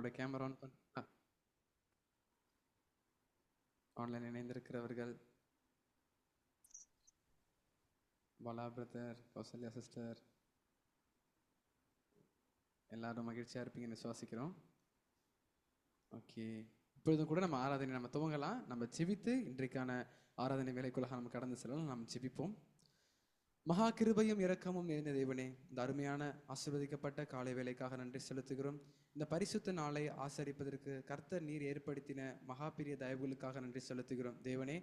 உங்களுடைய camera on பண்ண online இணைந்திருக்கிறவர்கள் பாலா பிரதர், கௌசல்யா சிஸ்டர் எல்லாரும் மகிழ்ச்சியாக இருப்பீங்கன்னு விசுவாசிக்கிறோம். ஓகே, இப்பொழுதும் கூட நம்ம ஆராதனை நம்ம துவங்கலாம். நம்ம ஜெபித்து இன்றைக்கான ஆராதனை வேலைக்குள்ளாக நம்ம கடந்து செல்லலாம். நம்ம ஜெபிப்போம். மகா கிருபையும் இரக்கமும் நிறைந்த தேவனே, இந்த அருமையான ஆசீர்வதிக்கப்பட்ட காலை வேலைக்காக நன்றி செலுத்துகிறோம். இந்த பரிசுத்த நாளை ஆசரிப்பதற்கு கர்த்தர் நீர் ஏற்படுத்தின மகா பெரிய தயவுகளுக்காக நன்றி செலுத்துகிறோம். தேவனே,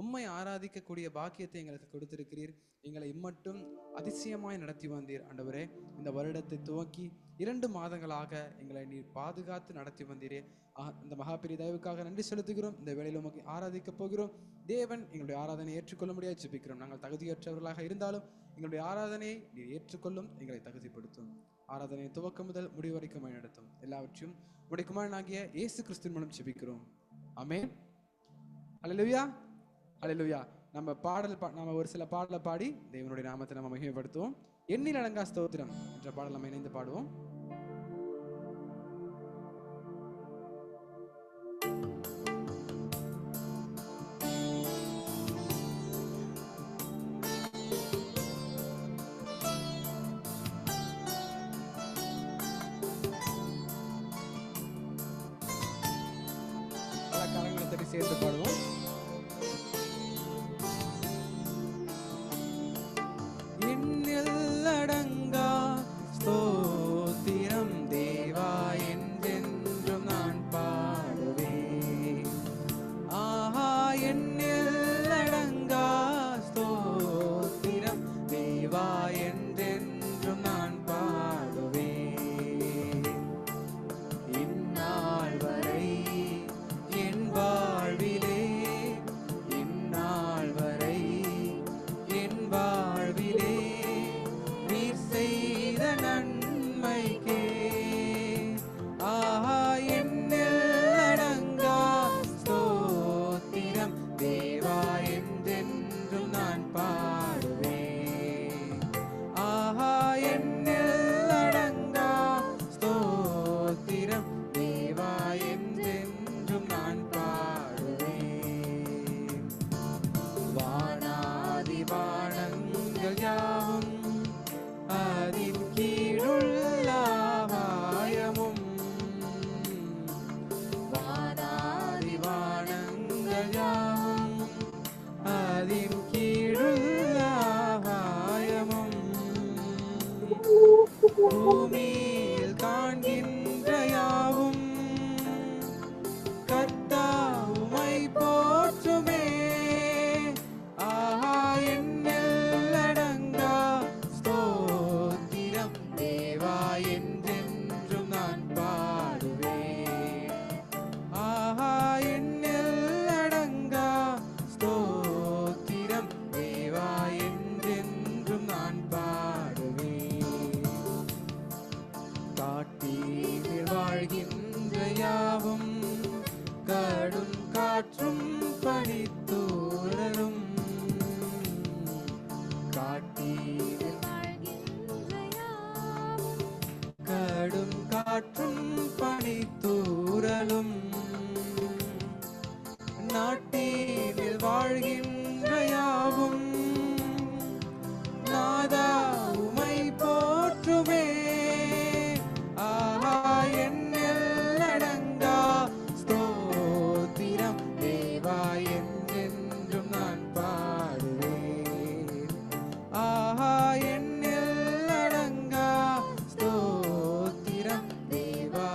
உம்மை ஆராதிக்கக்கூடிய பாக்கியத்தை எங்களுக்கு கொடுத்திருக்கிறீர். எங்களை இம்மட்டும் அதிசயமாய் நடத்தி வந்தீர். ஆண்டவரே, இந்த வருடத்தை துவக்கி 2 மாதங்களாக எங்களை நீர் பாதுகாத்து நடத்தி வந்தீரே. இந்த மகாபெரிய தயவுக்காக நன்றி செலுத்துகிறோம். இந்த வேளையில் உமக்கு ஆராதிக்க போகிறோம். தேவன், எங்களுடைய ஆராதனை ஏற்றுக்கொள்ள முடியாது ஜெபிக்கிறோம். நாங்கள் தகுதியற்றவர்களாக இருந்தாலும் எங்களுடைய ஆராதனையை நீர் ஏற்றுக்கொள்ளும், எங்களை தகுதிப்படுத்தும். ஆராதனையை துவக்கம் முதல் முடிவு வரைக்கும் நடத்தும். எல்லாவற்றையும் உடைய குமாரனாகிய இயேசு கிறிஸ்துவின் மூலம் ஜெபிக்கிறோம். ஆமென். அல்லேலூயா, அல்லேலூயா. நம்ம ஒரு சில பாடலை பாடி தேவனுடைய நாமத்தை நம்ம மகிமைப்படுத்துவோம். எண்ணில் அடங்கா ஸ்தோத்திரம் என்ற பாடல் நம்ம இணைந்து பாடுவோம். பல கரங்களை தட்டி சேர்த்து பாடுவோம். பூமியில் காண்கின்ற யாவும் கர்த்தர் உம்மை போற்றுமே. ஆஹா, எண்ணில் அடங்கா ஸ்தோத்திரம் தேவா, என்றென்றும் நான் பாடுவேன். ஆஹா, எண்ணில் அடங்கா ஸ்தோத்திரம் தேவா, என்றென்றும் நான் பாடுவேன். காட்டில் வாழ்கின்ற யாவும் கடும் காற்றும் பனித்தூறலும், காட்டில் கடும் காற்றும் பனித்தூறலும், நாட்டில் வாழ்கின்ற யாவும் நாதா உம்மை போற்றுமே. ஆஹா, எண்ணில் அடங்கா ஸ்தோத்திரம் தேவா, என்றென்றும் நான் பாடுவேன். ஆஹா, எண்ணில் அடங்கா ஸ்தோத்திரம் தேவா,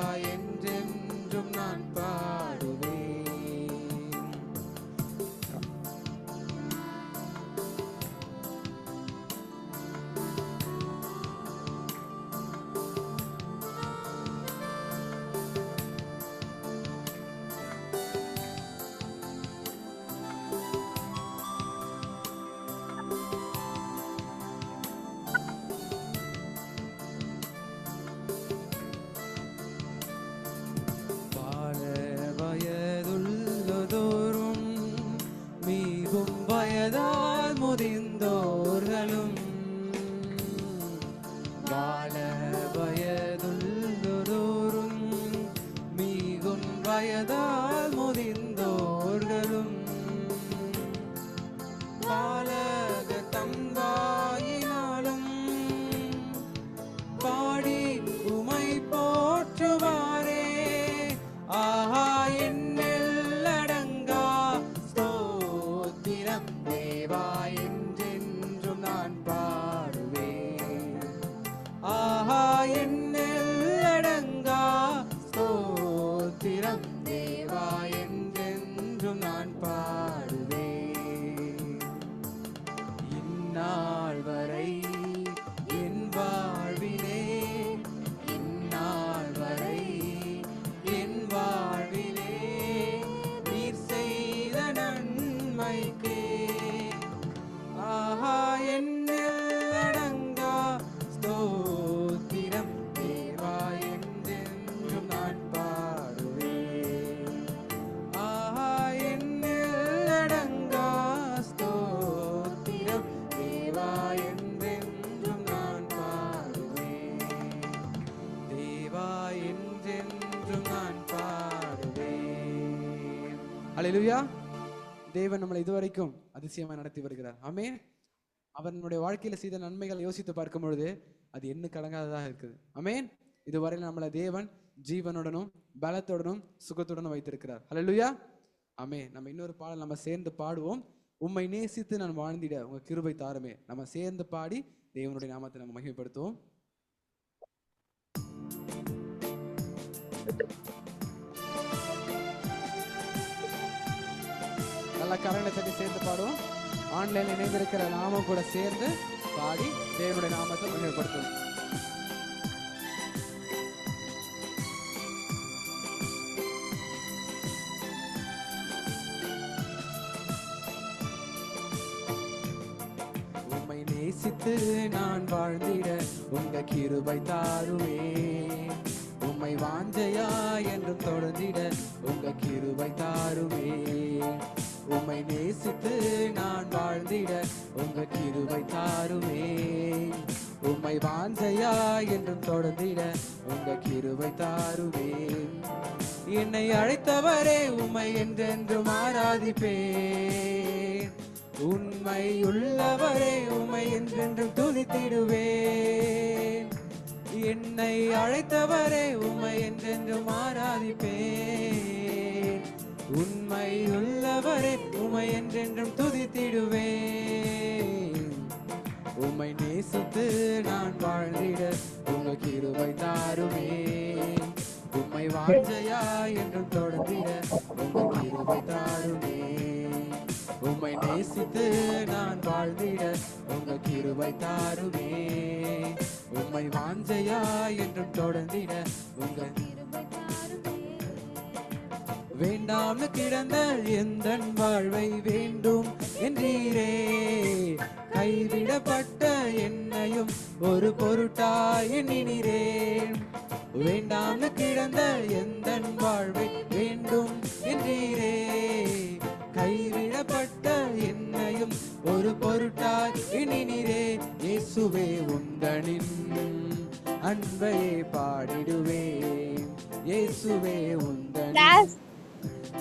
வயதால் முதிர்ந்தோர்களும் பாலக தம்பாயினாலும் பாடி உமை போற்றுவாரே. ஆஹா என்னில் அடங்கா ஸ்தோத்திரம் தேவா என்றென்றும் நான் பாடுவேன். ஆஹா என்னில் அடங்கா ஸ்தோத்திரம் தேவா என்றென்றும் நான் பாடுவேன். இந்நாள் வரை என் வாழ்விலே, இந்நாள் வரை என் வாழ்விலே நீர் செய்த நன்மைக்கே ஆஹா என்னில் அடங்கா ஸ்தோத்திரம் தேவா என்றென்றும் நான் பாடுவேன். ஆஹா என்னில் அடங்கா ஸ்தோத்திரம் தேவா என்றென்றும் நான் பாடுவேன். தேவா என்றென்றும் நான் பாடுவேன். அல்லேலூயா. தேவன் நம்மளை இதுவரைக்கும் அதிசயமாக நடத்தி வருகிறார். ஆமென். அவர் நம்முடைய வாழ்க்கையில செய்த நன்மைகளை யோசித்து பார்க்கும் பொழுது அது என்ன கடங்காததாக இருக்குது. ஆமென். இதுவரையில் நம்மளை தேவன் ஜீவனுடனும் பலத்துடனும் சுகத்துடனும் வைத்திருக்கிறார். அல்லேலூயா. ஆமென். நம்ம இன்னொரு பாடல் நம்ம சேர்ந்து பாடுவோம். உம்மை நேசித்து நான் வாழ்ந்திட உங்க கிருபை தாருமே. நம்ம சேர்ந்து பாடி தேவனுடைய நாமத்தை நம்ம மகிமைப்படுத்துவோம். நல்லா கரங்களை தட்டி சேர்ந்து பாடுவோம். ஆன்லைன்ல இணைந்திருக்கிற நாமும் கூட சேர்ந்து பாடி தேவனுடைய நாமத்தை மகிமைப்படுத்துவோம். உம்மை நேசித்து நான் வாழ்ந்திட உங்க கிருபை தாருமே. உம்மை வாஞ்சையா என்றும் தொடர்ந்திட உங்க கிருபை தாருமே. உம்மை நேசித்து நான் வாழ்ந்திட உங்க கிருபை தாருமே. உம்மை வாஞ்சையா என்றும் தொடர்ந்திட உங்க கிருபை தாருமே. என்னை அழைத்தவரே உம்மை என்றென்றும் ஆராதிப்பேன். உண்மை உள்ளவரே உம்மை என்றென்றும் துதித்திடுவேன். என்னை அழைத்தவரே உம்மை என்றென்றும் ஆராதிப்பேன். உண்மை உள்ளவரே உம்மை என்றென்றும் துதித்திடுவேன். உம்மை நேசித்து நான் வாழ்ந்திட உங்க கிருபை தாருமே. உம்மை வாஞ்சையா என்றும் தொடர்ந்திட உங்க கிருபை தாருமே. உம்மை நேசித்து நான் வாழ்ந்திட உங்க கிருபை தாருமே. உம்மை வாஞ்சையா என்றும் தொடர்ந்திட உங்க வேண்டாம்னு கிடந்த எந்தன் வாழ்வை வேண்டும் என்றீரே. கைவிடப்பட்ட என்னையும் ஒரு பொருட்டாய் எண்ணினீரேன். வேண்டாம்னு கிடந்த எந்தன் வாழ்வை வேண்டும் என்றீரே. கைவிடப்பட்ட என்னையும் ஒரு பொருட்டாய் எண்ணினீரேன். இயேசுவே உந்தனின் அன்பையே பாடிடுவேன். இயேசுவே உந்தனின்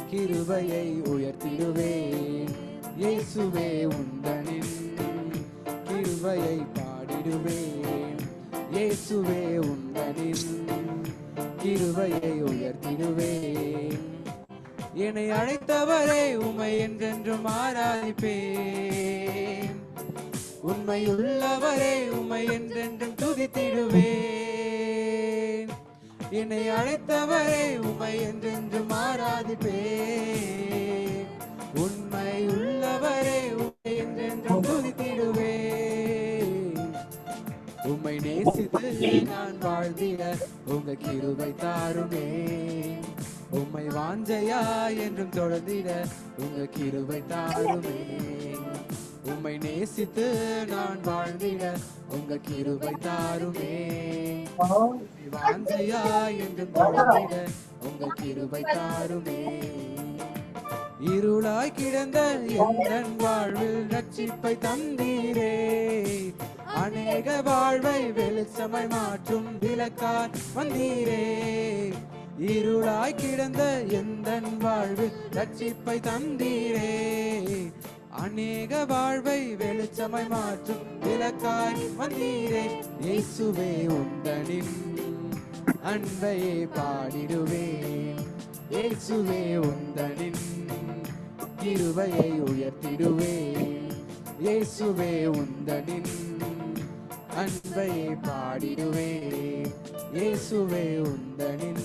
கிருபையை உயர்த்திடுவேன். இயேசுவே உந்தனின் கிருபையை பாடிடுவேன். இயேசுவே உந்தனின் கிருபையை உயர்த்திடுவேன். என்னை அழைத்தவரே உம்மை என்றென்றும் ஆராதிப்பேன். உண்மை உள்ளவரே உம்மை என்றென்றும் துதித்திடுவேன். என்னை அழைத்தவரே உம்மை என்றென்றும் ஆராதிப்பேன். உண்மை உள்ளவரே உம்மை என்றென்றும் துதித்திடுவேன். உம்மை நேசித்து நான் வாழ்ந்திட உங்க கிருபை தாருமே. உம்மை வாஞ்சையா என்றும் தொடர்ந்திட உங்க கிருபை தாருமே. உம்மை நேசித்து நான் வாழ்ந்திட உங்க கிருபை தாருமே. வாஞ்சையா என்றும் தொடர்ந்திட உங்க கிருபை தாருமே. இருளாய் கிடந்த எந்தன் வாழ்வில் ரட்சிப்பை தந்தீரே. அநேக வாழ்வை வெளிச்சமாய் மாற்றும் விளக்காய் வந்தீரே. இருளாய் கிடந்த எந்தன் வாழ்வு ரட்சிப்பை தந்தீரே. அநேக வாழ்வை வெளிச்சமாய் மாற்றும் விளக்காய் வந்தீரே. இயேசுவே உந்தனின் அன்பையே பாடிடுவேன். இயேசுவே உந்தனின் கிருபையை உயர்த்திடுவேன். இயேசுவே உந்தனின் அன்பையை பாடிடுவேன். இயேசுவே உந்தனின்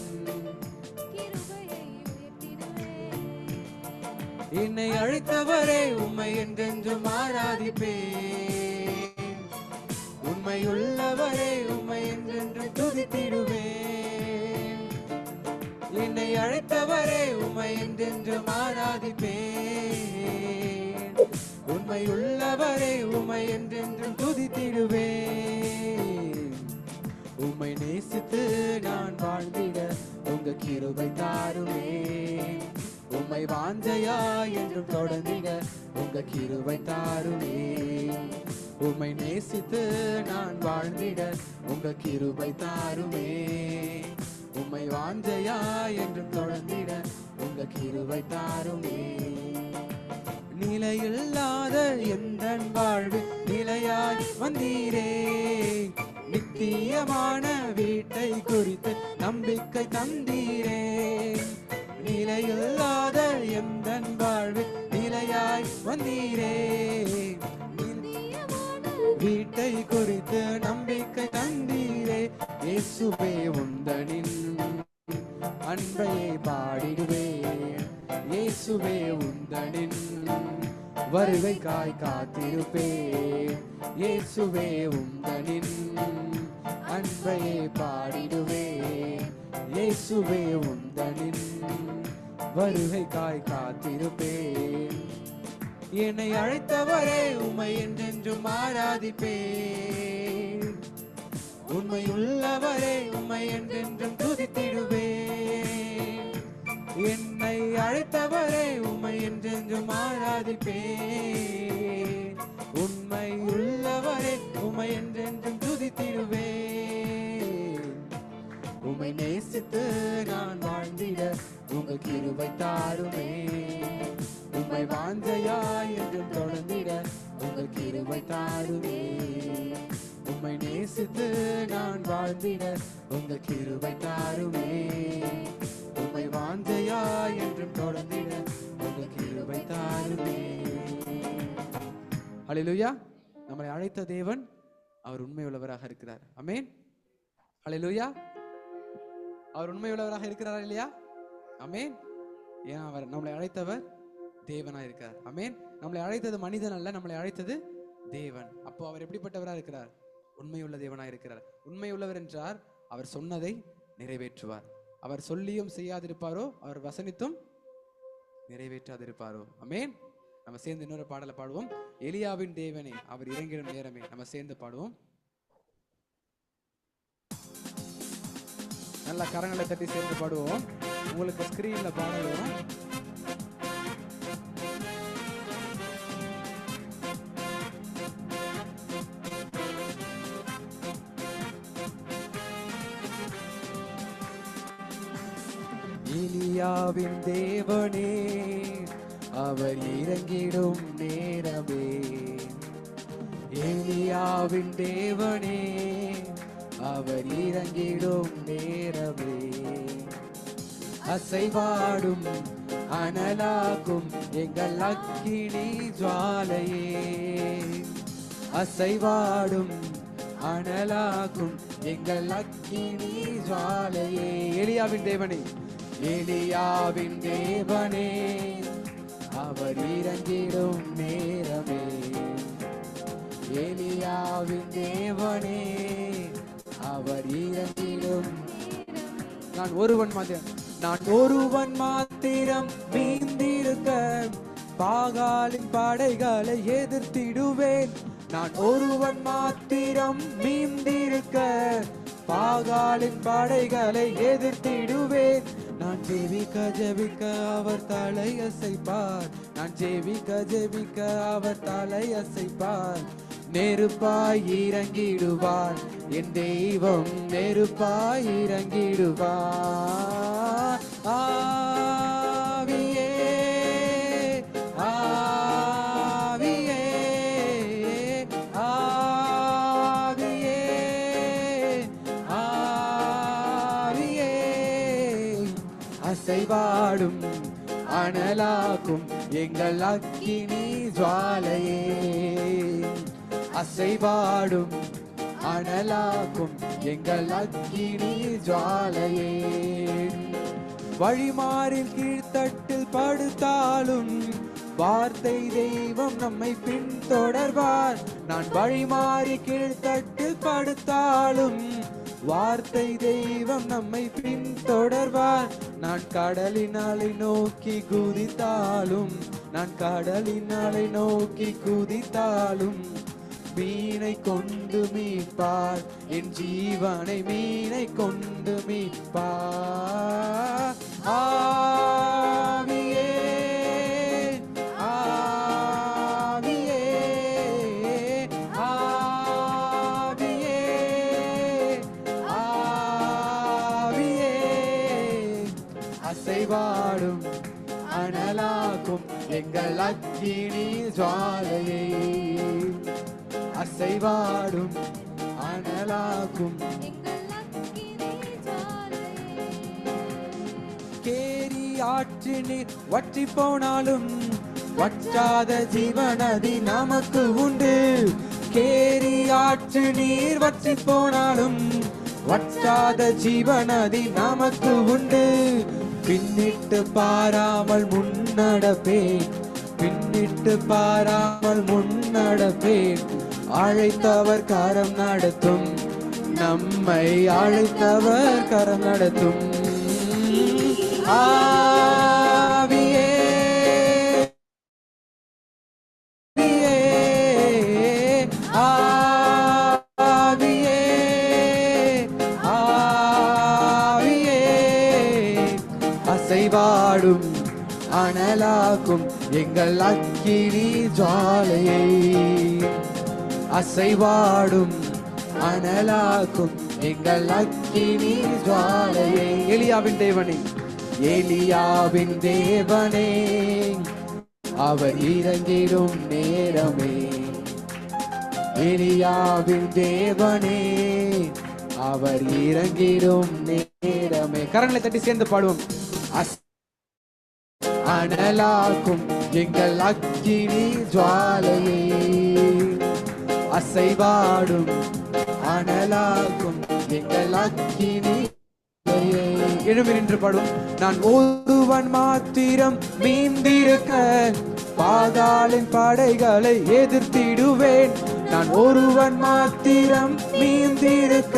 என்னை அழைத்தவரே உம்மை என்றென்றும் ஆராதிப்பேன். உண்மையுள்ளவரே உம்மை என்றென்றும் துதித்திடுவேன். என்னை அழைத்தவரே உம்மை என்றென்றும் ஆராதிப்பேன். உண்மையுள்ளவரே உம்மை என்றென்றும் துதித்திடுவேன். உம்மை நேசித்து நான் வாழ்ந்திட உங்க கிருபை தாருமே. உம்மை வாஞ்சையா என்றும் தொடர்ந்திட உங்க கிருபை தாருமே. உம்மை நேசித்து நான் வாழ்ந்திட உங்க கிருபை தாருமே. உம்மை வாஞ்சையா என்றும் தொடர்ந்திட உங்க கிருபை தாருமே. நிலையில்லாத எந்தன் வாழ்வு நிலையாய் வந்தீரே. நித்தியமான வீட்டை குறித்து நம்பிக்கை தந்தீரே. நிலையில்லாத எந்தன் வாழ்வு நிலையாய் வந்தீரே. வீட்டை குறித்து நம்பிக்கை தந்தீரே. இயேசுவே உந்தனின் அன்பையை பாடிடுவேன். இயேசுவே உந்தனின் வருகைக்காய் காத்திருப்பேன். இயேசுவே உந்தனின் அன்பையை பாடிடுவேன். இயேசுவே உந்தனின் வருகைக்காய் காத்திருப்பேன். என்னை அழைத்தவரே உம்மை என்றென்றும் ஆராதிப்பேன். உண்மையுள்ளவரே உம்மை என்றென்றும் துதித்திடுவேன். என்னை அழைத்தவரே உம்மை என்றென்றும் ஆராதிப்பேன். உண்மையுள்ளவரே உம்மை என்றென்றும் துதித்திடுவேன். உம்மை நேசித்து நான் வாழ்ந்திட உங்க கிருபை தாருமே. உம்மை வாஞ்சையா என்றும் தொடர்ந்திட உங்க கிருபை தாருமே. உம்மை நேசித்து நான் வாழ்ந்திட உங்க கிருபை தாருமே. உம்மை வாஞ்சையா என்றும் தொடர்ந்திட உங்க கிருபை தாருமே. ஹல்லேலூயா. நம்மை அழைத்த தேவன் அவர் உண்மையுள்ளவராக இருக்கிறார். ஆமென். ஹல்லேலூயா. அவர் உண்மையுள்ளவராக இருக்கிறாரா இல்லையா? ஆமென். ஏன் அவர் நம்மளை அழைத்தவர் தேவனா இருக்கிறார். ஆமென். நம்மளை அழைத்தது மனிதன் அல்ல, நம்மளை அழைத்தது தேவன். அப்போ அவர் எப்படிப்பட்டவரா இருக்கிறார்? உண்மையுள்ள தேவனா இருக்கிறார். உண்மையுள்ளவர் என்றார் அவர் சொன்னதை நிறைவேற்றுவார். அவர் சொல்லியும் செய்யாதிருப்பாரோ, அவர் வசனித்தும் நிறைவேற்றாதிருப்பாரோ. ஆமென். நம்ம சேர்ந்து இன்னொரு பாடலை பாடுவோம். எலியாவின் தேவனே அவர் இறங்கிடும் நேரமே. நம்ம சேர்ந்து பாடுவோம். நல்லா கரங்களை தட்டி சேர்ந்து பாடுவோம். உங்களுக்கு ஸ்கிரீன்ல பாடல் வரும். எலியாவின் தேவனே அவர் இறங்கிடும் நேரமே. எலியாவின் தேவனே அவர் இறங்கிடும் நேரமே. அசைவாடும் அனலாக்கும் எங்கள் அக்கினி ஜுவாலையே. அசைவாடும் அனலாக்கும் எங்கள் அக்கினி ஜுவாலையே. எலியாவின் தேவனே, எலியாவின் தேவனே அவர் இறங்கிடும் நேரமே. எலியாவின் தேவனே அவர் இறங்கிடும். நான் ஒருவன் மாத்திரம் மீந்திருக்க பாகாலின் படைகளை எதிர்த்திடுவேன். நான் ஒருவன் மாத்திரம் மீந்திருக்க பாகாலின் படைகளை எதிர்த்திடுவேன். நான் ஜெபிக்க ஜெபிக்க அவர் தலையசைப்பார். நான் ஜெபிக்க ஜெபிக்க அவர் தலையசைப்பார். நெருப்பாய் இறங்கிடுவார். என் தெய்வம் நெருப்பாய் இறங்கிடுவார். ஆவியே ஆவியே ஆவியே ஆவியே அசைவாடும் அனலாக்கும் எங்கள் அக்கினி ஜுவாலையே. அசைவாடும் அனலாக்கும் எங்கள் அக்கினி ஜுவாலையே. வழிமாறில் கீழ்த்தட்டில் படுத்தாலும் வார்த்தை தெய்வம் நம்மை பின்தொடர்வார். நான் வழிமாறி கீழ்த்தட்டில் படுத்தாலும் வார்த்தை தெய்வம் நம்மை பின்தொடர்வார். நான் கடலினாலை நோக்கி குதித்தாலும், நான் கடலினாலை நோக்கி குதித்தாலும் மீனை கொண்டு மீட்பார். என் ஜீவனை மீனை கொண்டு மீட்பார். ஆவியே ஆவியே ஆவியே ஆவியே அசைவாடும் அனலாக்கும் எங்கள் அக்கினி ஜுவாலையே. அசைவாடும் அனலாக்கும் கேரி ஆற்று நீர் வற்றி போனாலும் வற்றாத ஜீவநதி நமக்கு உண்டு. கேரி ஆற்று நீர் வற்றி போனாலும் வற்றாத ஜீவநதி நமக்கு உண்டு. பின்னிட்டு பாராமல் முன்னடப்பேன், பின்னிட்டு பாராமல் முன்னடப்பேன். அழைத்தவர் கரம் நடத்தும், நம்மை அழைத்தவர் கரம் நடத்தும். ஆவியே ஆவியே ஆவியே அசைவாடும் அனலாக்கும் எங்கள் அக்கினி ஜுவாலையை. அசைவாடும் அனலாக்கும் எங்கள் அக்கினி ஜுவாலையை. எலியாவின் தேவனே, எலியாவின் தேவனே, அவர் இறங்கிடும் நேரமே. எலியாவின் தேவனே, அவர் இறங்கிடும் நேரமே. கரங்களை தட்டி சேர்ந்து பாடுவோம். அனலாக்கும் எங்கள் அக்கினி ஜுவாலையே. அசைவாடும் அனலாக்கும் எங்கள் அக்கினி. எழுமி நின்று பாடும். நான் ஒருவன் மாத்திரம் மீந்திருக்க பாதாளின் படைகளை எதிர்த்திடுவேன். நான் ஒருவன் மாத்திரம் மீந்திருக்க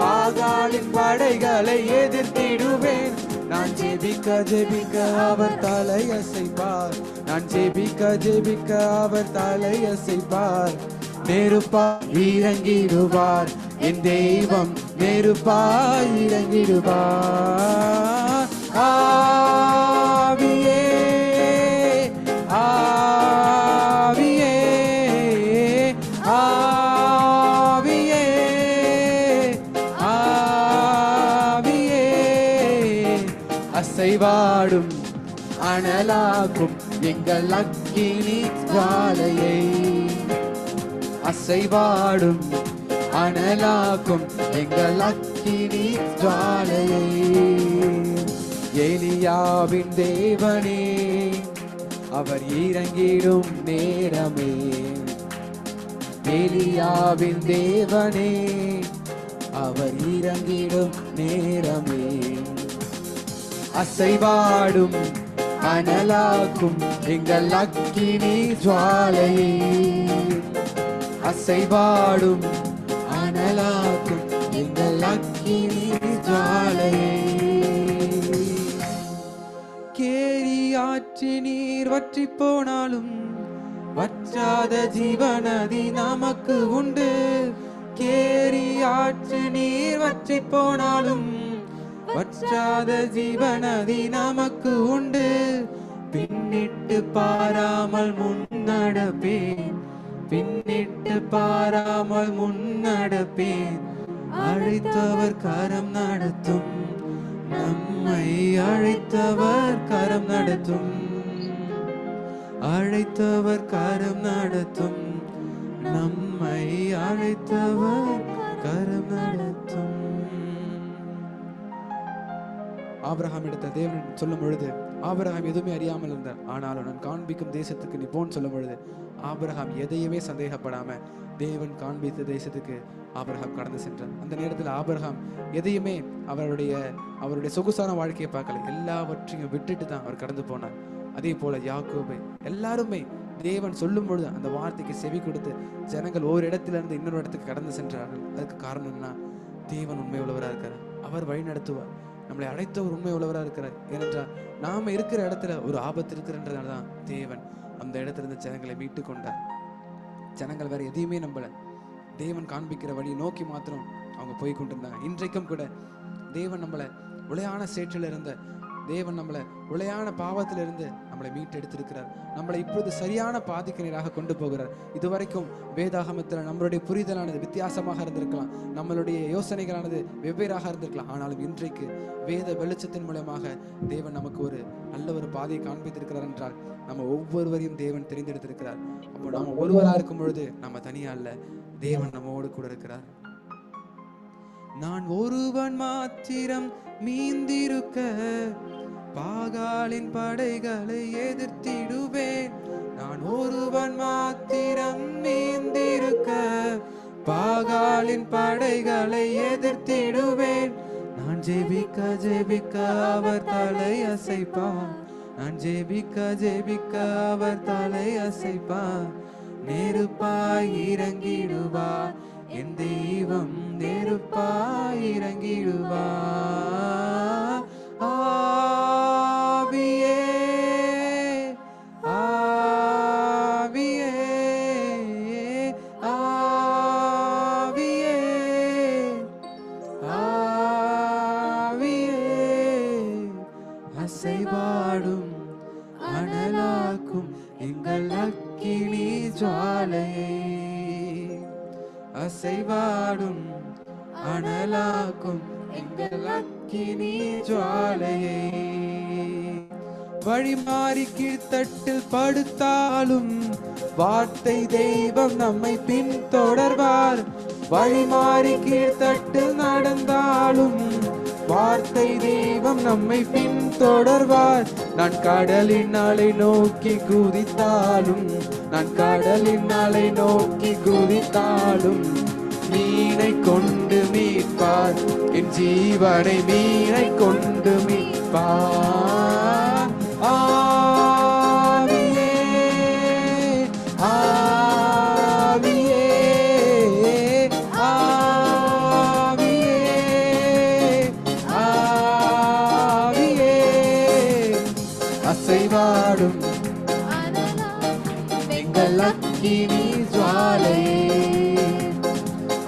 பாதாளின் படைகளை எதிர்த்திடுவேன். நான் ஜெபிக்க ஜெபிக்க அவர் தலையசைப்பார். நான் ஜெபிக்க ஜெபிக்க அவர் தலையசைப்பார். நெருப்பாய் இறங்கிடுவார் என் தெய்வம், நெருப்பாய் இறங்கிடுவார். ஆவியே ஆவியே ஆவியே ஆவியே அசைவாடும் அனலாக்கும் எங்கள் அக்கினி ஜுவாலையை. அசைவாடும் அனலாக்கும் எங்கள் அக்கினி ஜுவாலையை. எலியாவின் தேவனே, அவர் இறங்கிடும் நேரமே. எலியாவின் தேவனே, அவர் இறங்கிடும் நேரமே. அசைவாடும் அனலாக்கும் எங்கள் அக்கினி ஜுவாலையை. அசைவாடும் அனலாக்கும் எங்கள் அக்கினி ஜுவாலையை. கேரி ஆற்று நீர் வற்றி போனாலும் வற்றாத ஜீவநதி நமக்கு உண்டு. கேரி ஆற்று நீர் வற்றி போனாலும் வற்றாத ஜீவநதி நமக்கு உண்டு. பின்னிட்டு பாராமல் முன்னடப்பேன், பின்னிட்டு பாராமல் முன்னடப்பேன். அழைத்தவர் கரம் நடத்தும், நம்மை அழைத்தவர் கரம் நடத்தும், அழைத்தவர் கரம் நடத்தும், நம்மை அழைத்தவர் கரம் நடத்தும். ஆபிரகாம் இடத்த தேவன் சொல்லும் பொழுது ஆபிரகாம் எதுவுமே அறியாமல் இருந்தார். ஆனாலும் நான் காண்பிக்கும் தேசத்துக்கு நீ போன்னு சொல்லும் பொழுது ஆபிரகாம் எதையுமே சந்தேகப்படாம தேவன் காண்பித்த தேசத்துக்கு ஆபிரகாம் கடந்து சென்றார். அந்த நேரத்தில் ஆபிரகாம் எதையுமே அவருடைய சொகுசான வாழ்க்கையை பார்க்கல, எல்லாவற்றையும் விட்டுட்டு தான் அவர் கடந்து போனார். அதே போல யாக்கோபு எல்லாருமே தேவன் சொல்லும் பொழுது அந்த வார்த்தைக்கு செவி கொடுத்து ஜனங்கள் ஒரு இடத்துல இருந்து இன்னொரு இடத்துக்கு கடந்து சென்றார்கள். அதுக்கு காரணம் என்ன? தேவன் உண்மை உள்ளவராக இருக்கிறார், அவர் வழி நடத்துவார், நம்மளை அழைத்தவர் உண்மை உள்ளவராக இருக்கிறார். ஏனென்றால் நாம இருக்கிற இடத்துல ஒரு ஆபத்து இருக்கிறன்றதால தான் தேவன் அந்த இடத்துல இருந்து ஜனங்களை மீட்டு கொண்டார். ஜனங்கள் வேற எதையுமே நம்பல, தேவன் காண்பிக்கிற வழியை நோக்கி மாத்திரம் அவங்க போய் கொண்டிருந்தாங்க. இன்றைக்கும் கூட தேவன் நம்மளை உளையான சேற்றில் இருந்த தேவன் நம்மளை உளையான பாவத்திலிருந்து நம்மளை மீட்டெடுத்திருக்கிறார். நம்மளை இப்பொழுது சரியான பாதைக்கு நேராக கொண்டு போகிறார். இதுவரைக்கும் வேதாகமத்தில் நம்மளுடைய புரிதலானது வித்தியாசமாக இருந்திருக்கலாம், நம்மளுடைய யோசனைகளானது வெவ்வேறாக இருந்திருக்கலாம். ஆனாலும் இன்றைக்கு வேத வெளிச்சத்தின் மூலமாக தேவன் நமக்கு ஒரு நல்ல ஒரு பாதையை காண்பித்திருக்கிறார் என்றால் நம்ம ஒவ்வொருவரையும் தேவன் தெரிந்தெடுத்திருக்கிறார். அப்போ நம்ம ஒருவராக இருக்கும் பொழுது நம்ம தனியா இல்ல, தேவன் நம்மோடு கூட இருக்கிறார். நான் ஒருவன் மாத்திரம் மீந்திருக்க பாகாலின் படைகளை எதிர்த்திடுவேன். நான் ஒருவன் மாத்திரம் மீந்திருக்க பாகாலின் படைகளை எதிர்த்திடுவேன். நான் ஜெபிக்க ஜெபிக்க அவர் தலை அசைப்பார், நான் ஜெபிக்க ஜெபிக்க அவர் தலை அசைப்பார். நெருப்பாய் இறங்கிடுவார் என் தெய்வம், நெருப்பாய் இறங்கிடுவார். ஆவியே ஆவியே ஆவியே ஆவியே அசைவாடும் அனலாக்கும் எங்கள் அக்கினி ஜுவாலையே, அசைவாடும் அனலாக்கும் எங்கள் அக்கினி ஜுவாலையே. வழி மாறி கீழ்த்தட்டில் படுத்தாலும் வார்த்தை தெய்வம் நம்மை பின்தொடர்வார். வழி மாறி கீழ்த்தட்டில் நடந்தாலும் வார்த்தை தெய்வம் நம்மை பின்தொடர்வார். நான் கடலின் அலை நோக்கி குதித்தாலும், நான் கடலின் அலை நோக்கி குதித்தாலும் மீனை கொண்டு மீட்பார், என் ஜீவனை மீனை கொண்டு மீட்பார். ஆவியே ஆவியே ஆவியே ஆவியே அசைவாடும் எங்கள் அக்கினி ஜுவாலையே,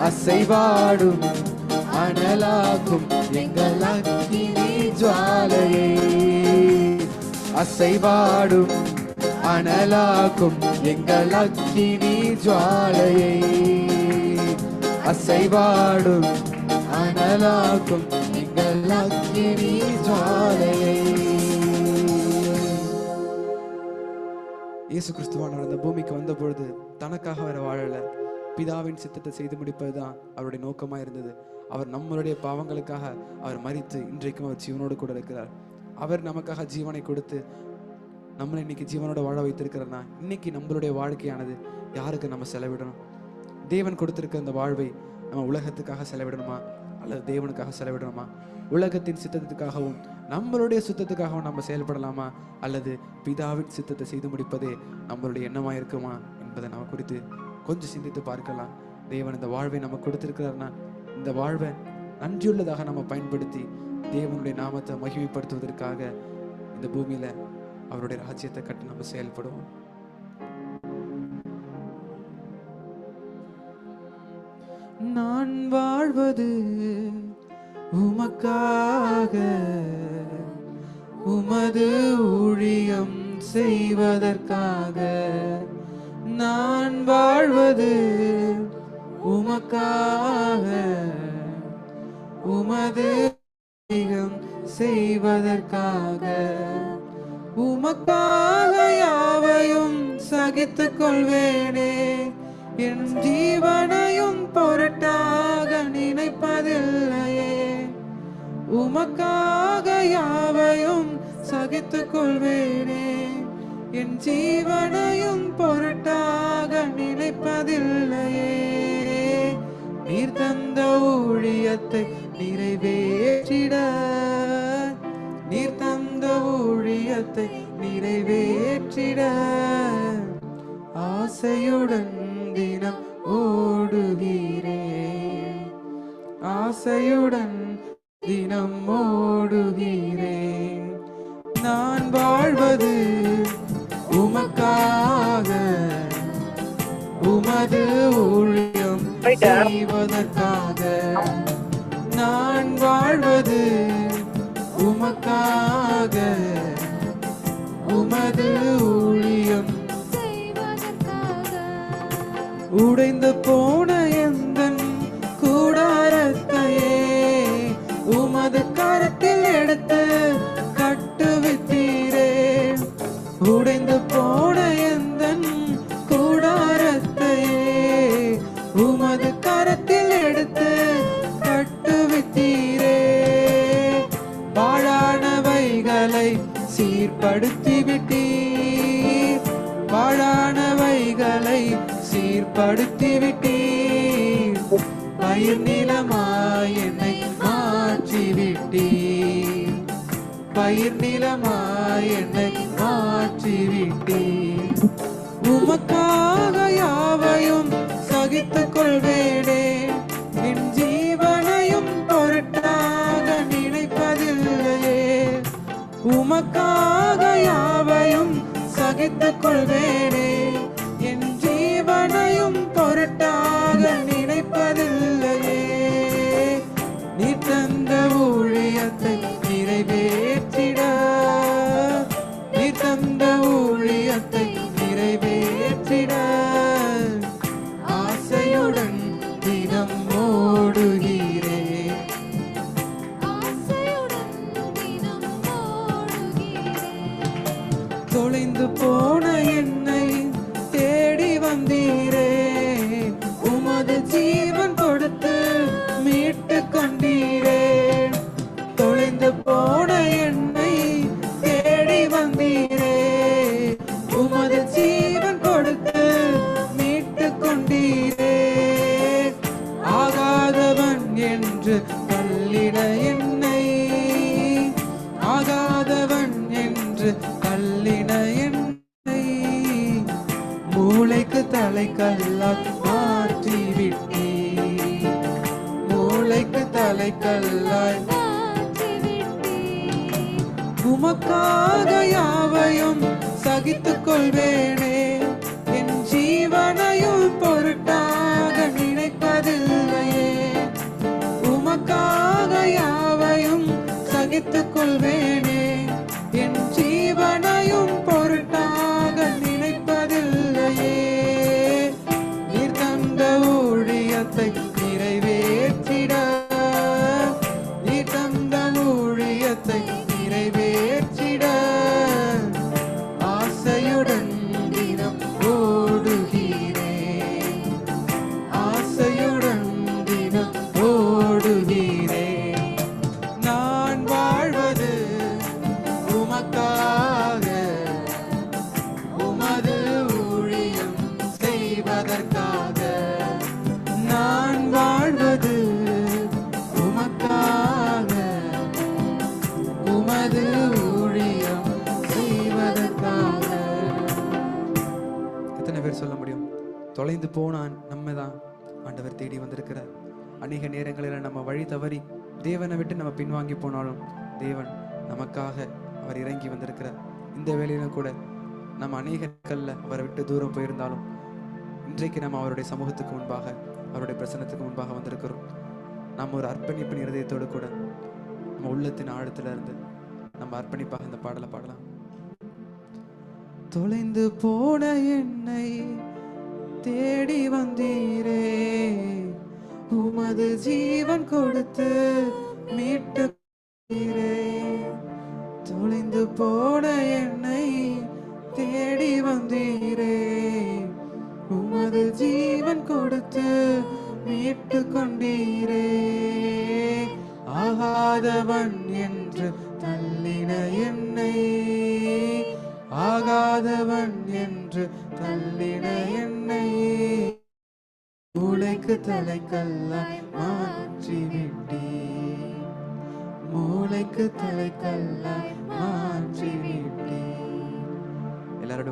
அசைவாடும் அனலாக்கும் எங்கள் அக்கினி ஜுவாலையே, அசைவாடும் அனலாக்கும் எங்கள் அக்கினி ஜுவாலையே, அசைவாடும் அனலாக்கும் எங்கள் அக்கினி ஜுவாலையே. இயேசு கிறிஸ்துவானவர் அந்த பூமிக்கு வந்த பொழுது தனக்காக வேற வாழல, பிதாவின் சித்தத்தை செய்து முடிப்பதுதான் அவருடைய நோக்கமா இருந்தது. அவர் நம்மளுடைய பாவங்களுக்காக அவர் மரித்து இன்றைக்கும் அவர் ஜீவனோடு கூட இருக்கிறார். அவர் நமக்காக ஜீவனை கொடுத்து நம்மளை இன்னைக்கு ஜீவனோட வாழ வைத்திருக்கிறனா, இன்னைக்கு நம்மளுடைய வாழ்க்கையானது யாருக்கு நம்ம செலவிடணும்? தேவன் கொடுத்திருக்க அந்த வாழ்வை நம்ம உலகத்துக்காக செலவிடணுமா அல்லது தேவனுக்காக செலவிடணுமா? உலகத்தின் சித்தத்துக்காகவும் நம்மளுடைய சுத்தத்துக்காகவும் நம்ம செயல்படலாமா அல்லது பிதாவின் சித்தத்தை செய்து முடிப்பதே நம்மளுடைய எண்ணமா இருக்குமா என்பதை நம்ம குறித்து கொஞ்சம் சிந்தித்து பார்க்கலாம். தேவன் இந்த வாழ்வை நம்ம கொடுத்திருக்கிறார்னா இந்த வாழ்வை நன்றியுள்ளதாக நம்ம பயன்படுத்தி தேவனுடைய நாமத்தை மகிமைப்படுத்துவதற்காக இந்த பூமியில அவருடைய ராஜ்யத்தை கட்டி நம்ம செயல்படுவோம். நான் வாழ்வது உமக்காக, உமது ஊழியம் செய்வதற்காக. நான் வாழ்வது உமக்காக, உமது அதிகம் செய்வதற்காக. உமக்காக யாவையும் சகித்துக் கொள்வேனே, என் ஜீவனையும் பொருட்டாக நினைப்பதில்லையே. உமக்காக யாவையும் சகித்துக் கொள்வேனே, என் ஜீவனையும் பொருட்டாக நினைப்பதில்லையே. நீர் தந்த ஊழியத்தை நிறைவேற்றிட, நீர் தந்த ஊழியத்தை நிறைவேற்றிட ஆசையுடன் தினம் ஓடுகிறேன், ஆசையுடன் தினம் ஓடுகிறேன். நான் வாழ்வது உமக்காக, உமது ஊழியம் செய்வதற்காக. நான் வாழ்வது உமக்காக, உமது ஊழியம் செய்வதற்காக. உடைந்து போன எந்தன் கூடாரத்தையே உமது கரத்தில் எடுத்து கட்டுவித்தீரே. உடைந்து போன எந்தன் கூடாரத்தையே உமது கரத்தில் எடுத்து கட்டுவித்தீரே. பாழானவைகளை சீர்படுத்தி விட்டீர், பாழானவைகளை சீர்படுத்தி விட்டீர். பயிர் நிலமாய் என்னை மாற்றி விட்டீர், பயிர் நிலமாய் என்னை மாற்றி விட்டீர். உமக்காக யாவையும் சகித்துக் கொள்வேனே, என் ஜீவனையும் பொருட்டாக நினைப்பதில்லையே. உமக்காக யாவையும் சகித்துக் கொள்வேனே, என் ஜீவனையும் பொருட்டாக நினைப்பதில்லையே. நீ தந்த ஊழியத்தை நிறைவேற்றிட, நீ தந்த ஊழியத்தை நிறைவேற்றிட ஆசையுடன் தினம் ஓடுகிறேன், ஆசையுடன் தினம் ஓடுகிறேன். தொலைந்து போன என்னை தேடி வந்தீரே, உமது ஜீவன் கொடுத்து மீட்டு கொண்டீரே. தொலைந்து போன என்னை தேடி வந்தீரே, உமது ஜீவன் கொடுத்து மீட்டு கொண்டீரே. ஆகாதவன் என்று தள்ளிட என்னை, ஆகாதவன் என்று தள்ளிட என்னை மூளைக்கு தலைக்கல்லால் மாற்றி விட்டீர், மூளைக்கு தலைக்கல்லாய் மாற்றி விட்டீர். உமக்காக யாவையும் சகித்துக் கொள்வேனே, என் ஜீவனையும் பொருட்டாக நினைப்பதில்லையே. உமக்காக யாவையும் சகித்துக் கொள்வேனே, என் ஜீவனையும் பொருட்டாக நினைப்பதில்லையே. நீர் தந்த ஊழியத்தை நிறைவேற்றிட, நீர் தந்த ஊழியத்தை நிறைவேற்றிட ஆசையுடன் தினம் ஓடுகிறேன், ஆசையுடன் தினம் ஓடுகிறேன். நான் வாழ்வது உமக்காக, உமது ஊழியம் செய்வதற்காக. நான் வாழ்வது உமக்காக, உமது ஊழியம் செய்வதற்காக. எத்தனை பேர் சொல்ல முடியும், தொலைந்து போனான் நம்ம தான் ஆண்டவர் தேடி வந்திருக்கிறார். அநேக நேரங்களில் நம்ம வழி தவறி தேவனை விட்டு நம்ம பின்வாங்கி போனாலும் தேவன் நமக்காக அவர் இறங்கி வந்திருக்கிறார். இந்த வேளையிலும் கூட நம்ம அநேக நாட்களில் அவரை விட்டு தூரம் போயிருந்தாலும் இன்றைக்கு நம்ம அவருடைய சமூகத்துக்கு முன்பாக, அவருடைய பிரசன்னத்துக்கு முன்பாக வந்திருக்கிறோம். நம்ம ஒரு அர்ப்பணிப்பின் இருதயத்தோடு கூட நம்ம உள்ளத்தின் ஆழத்துல இருந்து நம்ம அர்ப்பணிப்பாக இந்த பாடலை பாடலாம். தொலைந்து போன என்னை தேடி வந்தீரே, உமது ஜீவன் கொடுத்து மீட்டு தொலைந்து போன என்னை தேடி வந்தீரே, உமது ஜீவன் கொடுத்து மீட்டு கொண்டீரே. ஆகாதவன் என்று தள்ளின என்னை, ஆகாதவன் என்று தள்ளின என்னை மூளைக்கு தலைக்கல்லாய் மாற்றிவிட்டீ, மூளைக்கு தலைக்கல்லாய் மாற்றிவிட்டீ. எல்லாரோட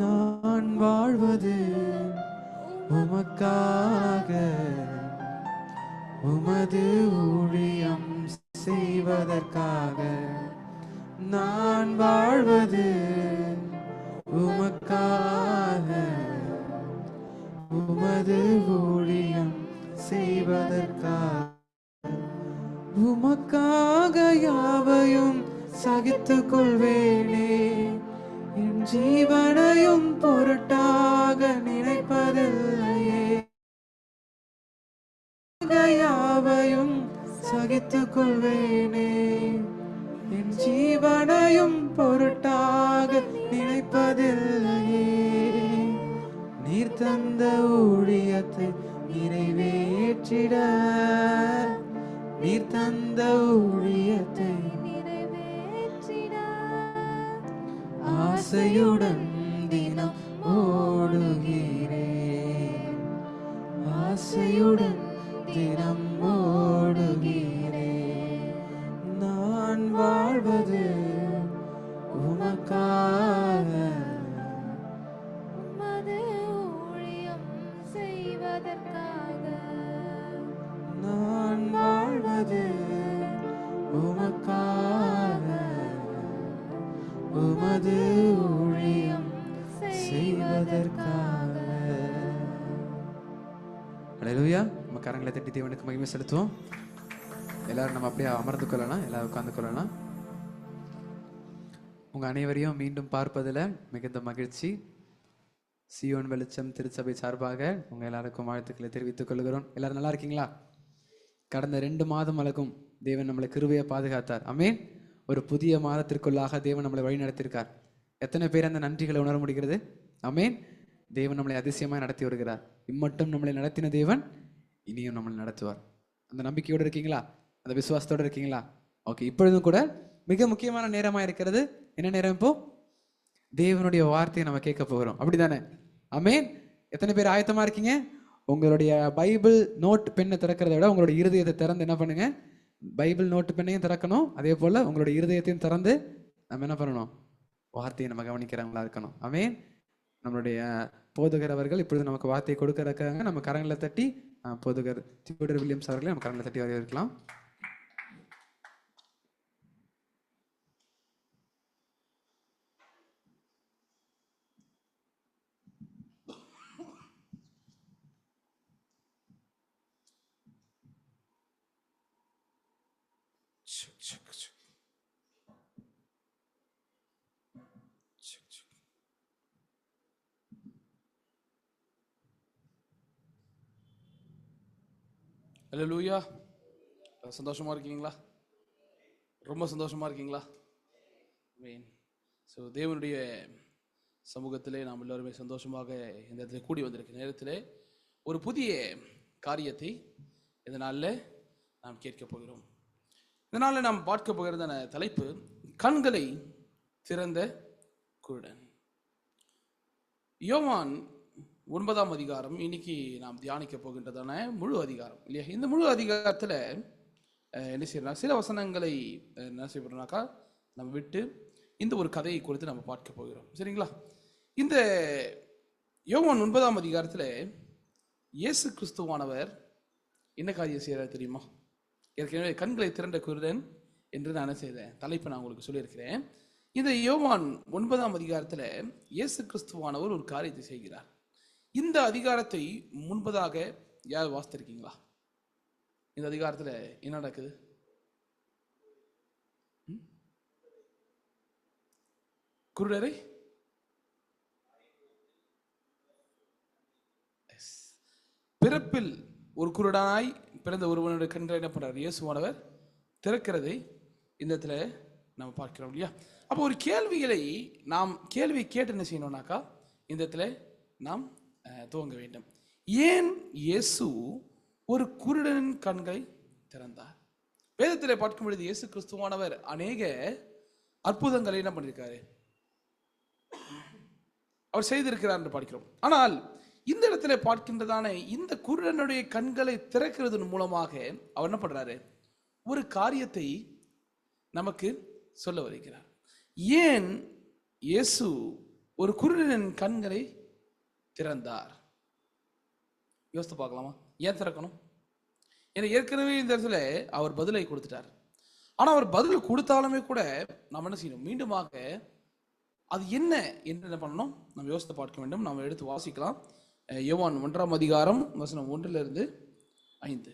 நான் வாழ்வது உமக்காக, உமது ஊழியம் செய்வதற்காக. நான் வாழ்வது உமக்காக, உமது ஊழியம் செய்வதற்காக. உமக்காக யாவையும் சகித்துக் கொள்வேனே, என் ஜீவனையும் பொருட்டாக நினைப்பதில்லையே. யாவையும் சகித்துக் கொள்வேனே, என் ஜீவனையும் பொருட்டாக நினைப்பதில்லையே. நீர் தந்த ஊழியத்தை நிறைவேற்றிட, நீர் தந்த ஊழியத்தை நிறைவேற்றிட ஆசையுடன் தினம் ஓடுகிறேன், ஆசையுடன் தினம் ஓடுகிறேன். நான் வாழ்வது உமக்காக, உமது ஊழியம் செய்வதற்காக. நான் வாழ்வது உமக்காக, உமது ஊழியம் செய்வதற்காக. அல்லேலூயா. நம்ம கரங்களை தட்டி தேவனுக்கு மகிமை செலுத்துவோம். எல்லாரும் நம்ம அப்படியே அமர்ந்து கொள்ளலாம், எல்லாரும் உட்கார்ந்து கொள்ளலாம். உங்க அனைவரையும் மீண்டும் பார்ப்பதில் மிகுந்த மகிழ்ச்சி. சியோன் வெளிச்சம் திருச்சபை சார்பாக உங்க எல்லாருக்கும் வாழ்த்துக்களை தெரிவித்துக் கொள்கிறோம். எல்லாரும் நல்லா இருக்கீங்களா? கடந்த 2 மாதம் வரைக்கும் தேவன் நம்மளை கிருபையை பாதுகாத்தார். ஆமென். ஒரு புதிய மாதத்திற்குள்ளாக தேவன் நம்மளை வழி நடத்தியிருக்கார். எத்தனை பேர் அந்த நன்றிகளை உணர முடிகிறது? ஆமென். தேவன் நம்மளை அதிசயமாய் நடத்தி வருகிறார். இம்மட்டும் நம்மளை நடத்தின தேவன் இனியும் நம்மளை நடத்துவார். அந்த நம்பிக்கையோடு இருக்கீங்களா? அந்த விசுவாசத்தோடு இருக்கீங்களா? ஓகே. இப்பொழுதும் கூட மிக முக்கியமான நேரமா இருக்கிறது. என்ன நேரம்? இப்போ தேவனுடைய வார்த்தையை நம்ம கேட்க போகிறோம். அப்படிதானே? ஆமென். எத்தனை பேர் ஆயத்தமா இருக்கீங்க? உங்களுடைய பைபிள் நோட் பெண்ணை திறக்கிறத விட உங்களுடைய இருதயத்தை திறந்து என்ன பண்ணுங்க? பைபிள் நோட்டு பெண்ணையும் திறக்கணும். அதே போல உங்களுடைய இருதயத்தையும் திறந்து நம்ம என்ன பண்ணணும்? வார்த்தையை நம்ம கவனிக்கிறவங்களா இருக்கணும். ஆமென். நம்மளுடைய போதகர் அவர்கள் இப்பொழுது நமக்கு வார்த்தையை கொடுக்க இருக்காங்க. நம்ம கரங்களை தட்டி போதகர் தியோடர் வில்லியம்ஸ் அவர்களை நம்ம கரங்களை தட்டி வரவேற்கலாம். அல்லேலூயா. சந்தோஷமா இருக்கீங்களா? ரொம்ப சந்தோஷமா இருக்கீங்களா? ஸோ தேவனுடைய சமூகத்திலே நாம் எல்லோருமே சந்தோஷமாக இந்த இடத்துல கூடி வந்திருக்க நேரத்திலே ஒரு புதிய காரியத்தை இந்த நாளில் நாம் கேட்க போகிறோம். இந்த நாளில் நாம் பார்க்க போகிறதான தலைப்பு கண்களை திறந்த குருடன். யோவான் 9ஆம் அதிகாரம் இன்னைக்கு நாம் தியானிக்க போகின்றதான முழு அதிகாரம் இல்லையா? இந்த முழு அதிகாரத்தில் என்ன செய்யறோம்? சில வசனங்களை என்ன செய்யப்படுறோம்னாக்கா நம்ம விட்டு இந்த ஒரு கதையை குறித்து நம்ம பார்க்க போகிறோம். சரிங்களா? இந்த யோவான் 9ஆம் அதிகாரத்தில் இயேசு கிறிஸ்துவானவர் என்ன காரியம் செய்யறாரு தெரியுமா? ஏற்கனவே கண்களை திறந்த குருடன் என்று நான் என்ன செய்தேன், தலைப்பை நான் உங்களுக்கு சொல்லியிருக்கிறேன். இந்த யோவான் 9ஆம் அதிகாரத்தில் இயேசு கிறிஸ்துவானவர் ஒரு காரியத்தை செய்கிறார். இந்த அதிகாரத்தை முன்பதாக யார் வாசித்திருக்கீங்களா? இந்த அதிகாரத்தில் என்ன நடக்குது? குருடரை ஒரு குருடனாய் பிறந்த ஒருவனுடைய கண்களை என்ன பண்றாரு? இயேசுவானவர் திறக்கிறதை இந்த இடத்துல நம்ம பார்க்கிறோம் இல்லையா? அப்போ ஒரு கேள்விகளை நாம் கேள்வியை கேட்டு என்ன செய்யணும்னாக்கா இந்த இடத்துல நாம் துவங்க வேண்டும். ஏன் இயேசு ஒரு குருடனின் கண்களை திறந்தார்? வேதத்தில் பார்க்கும் பொழுது இயேசு கிறிஸ்துவானவர் அநேக அற்புதங்களை என்ன பண்ணியிருக்காரு, அவர் செய்திருக்கிறார் என்று பார்க்கிறோம். ஆனால் இந்த இடத்துல பார்க்கின்றதான இந்த குருடனுடைய கண்களை திறக்கிறதன் மூலமாக அவர் என்ன பண்றாரு? ஒரு காரியத்தை நமக்கு சொல்ல வருகிறார். ஏன் இயேசு ஒரு குருடனின் கண்களை திறந்தார்? யோசித்து பார்க்கலாமா? ஏன் திறக்கணும்? ஏன்னா ஏற்கனவே இந்த இடத்துல அவர் பதிலை கொடுத்துட்டார். ஆனா அவர் பதில் கொடுத்தாலுமே கூட நாம் என்ன செய்யணும்? மீண்டுமாக அது என்ன என்று என்ன பண்ணணும்? நம்ம யோசித்து பார்க்க வேண்டும். நாம் எடுத்து வாசிக்கலாம். யோவான் 1ஆம் அதிகாரம் வசனம் 1-5.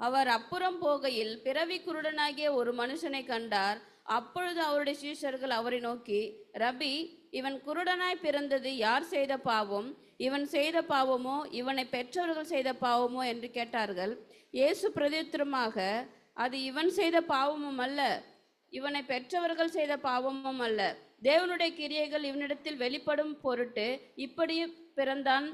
அவர் அப்புறம் போகையில் பிறவி குருடனாகிய ஒரு மனுஷனை கண்டார். அப்பொழுது அவருடைய சீஷர்கள் அவரை நோக்கி, ரபி, இவன் குருடனாய் பிறந்தது யார் செய்த பாவம்? இவன் செய்த பாவமோ இவனை பெற்றவர்கள் செய்த பாவமோ என்று கேட்டார்கள். இயேசு பிரதியுத்தரமாக, அது இவன் செய்த பாவமும் அல்ல, இவனை பெற்றவர்கள் செய்த பாவமும் அல்ல. தேவனுடைய கிரியைகள் இவனிடத்தில் வெளிப்படும் பொருட்டு இப்படி பிறந்தான்.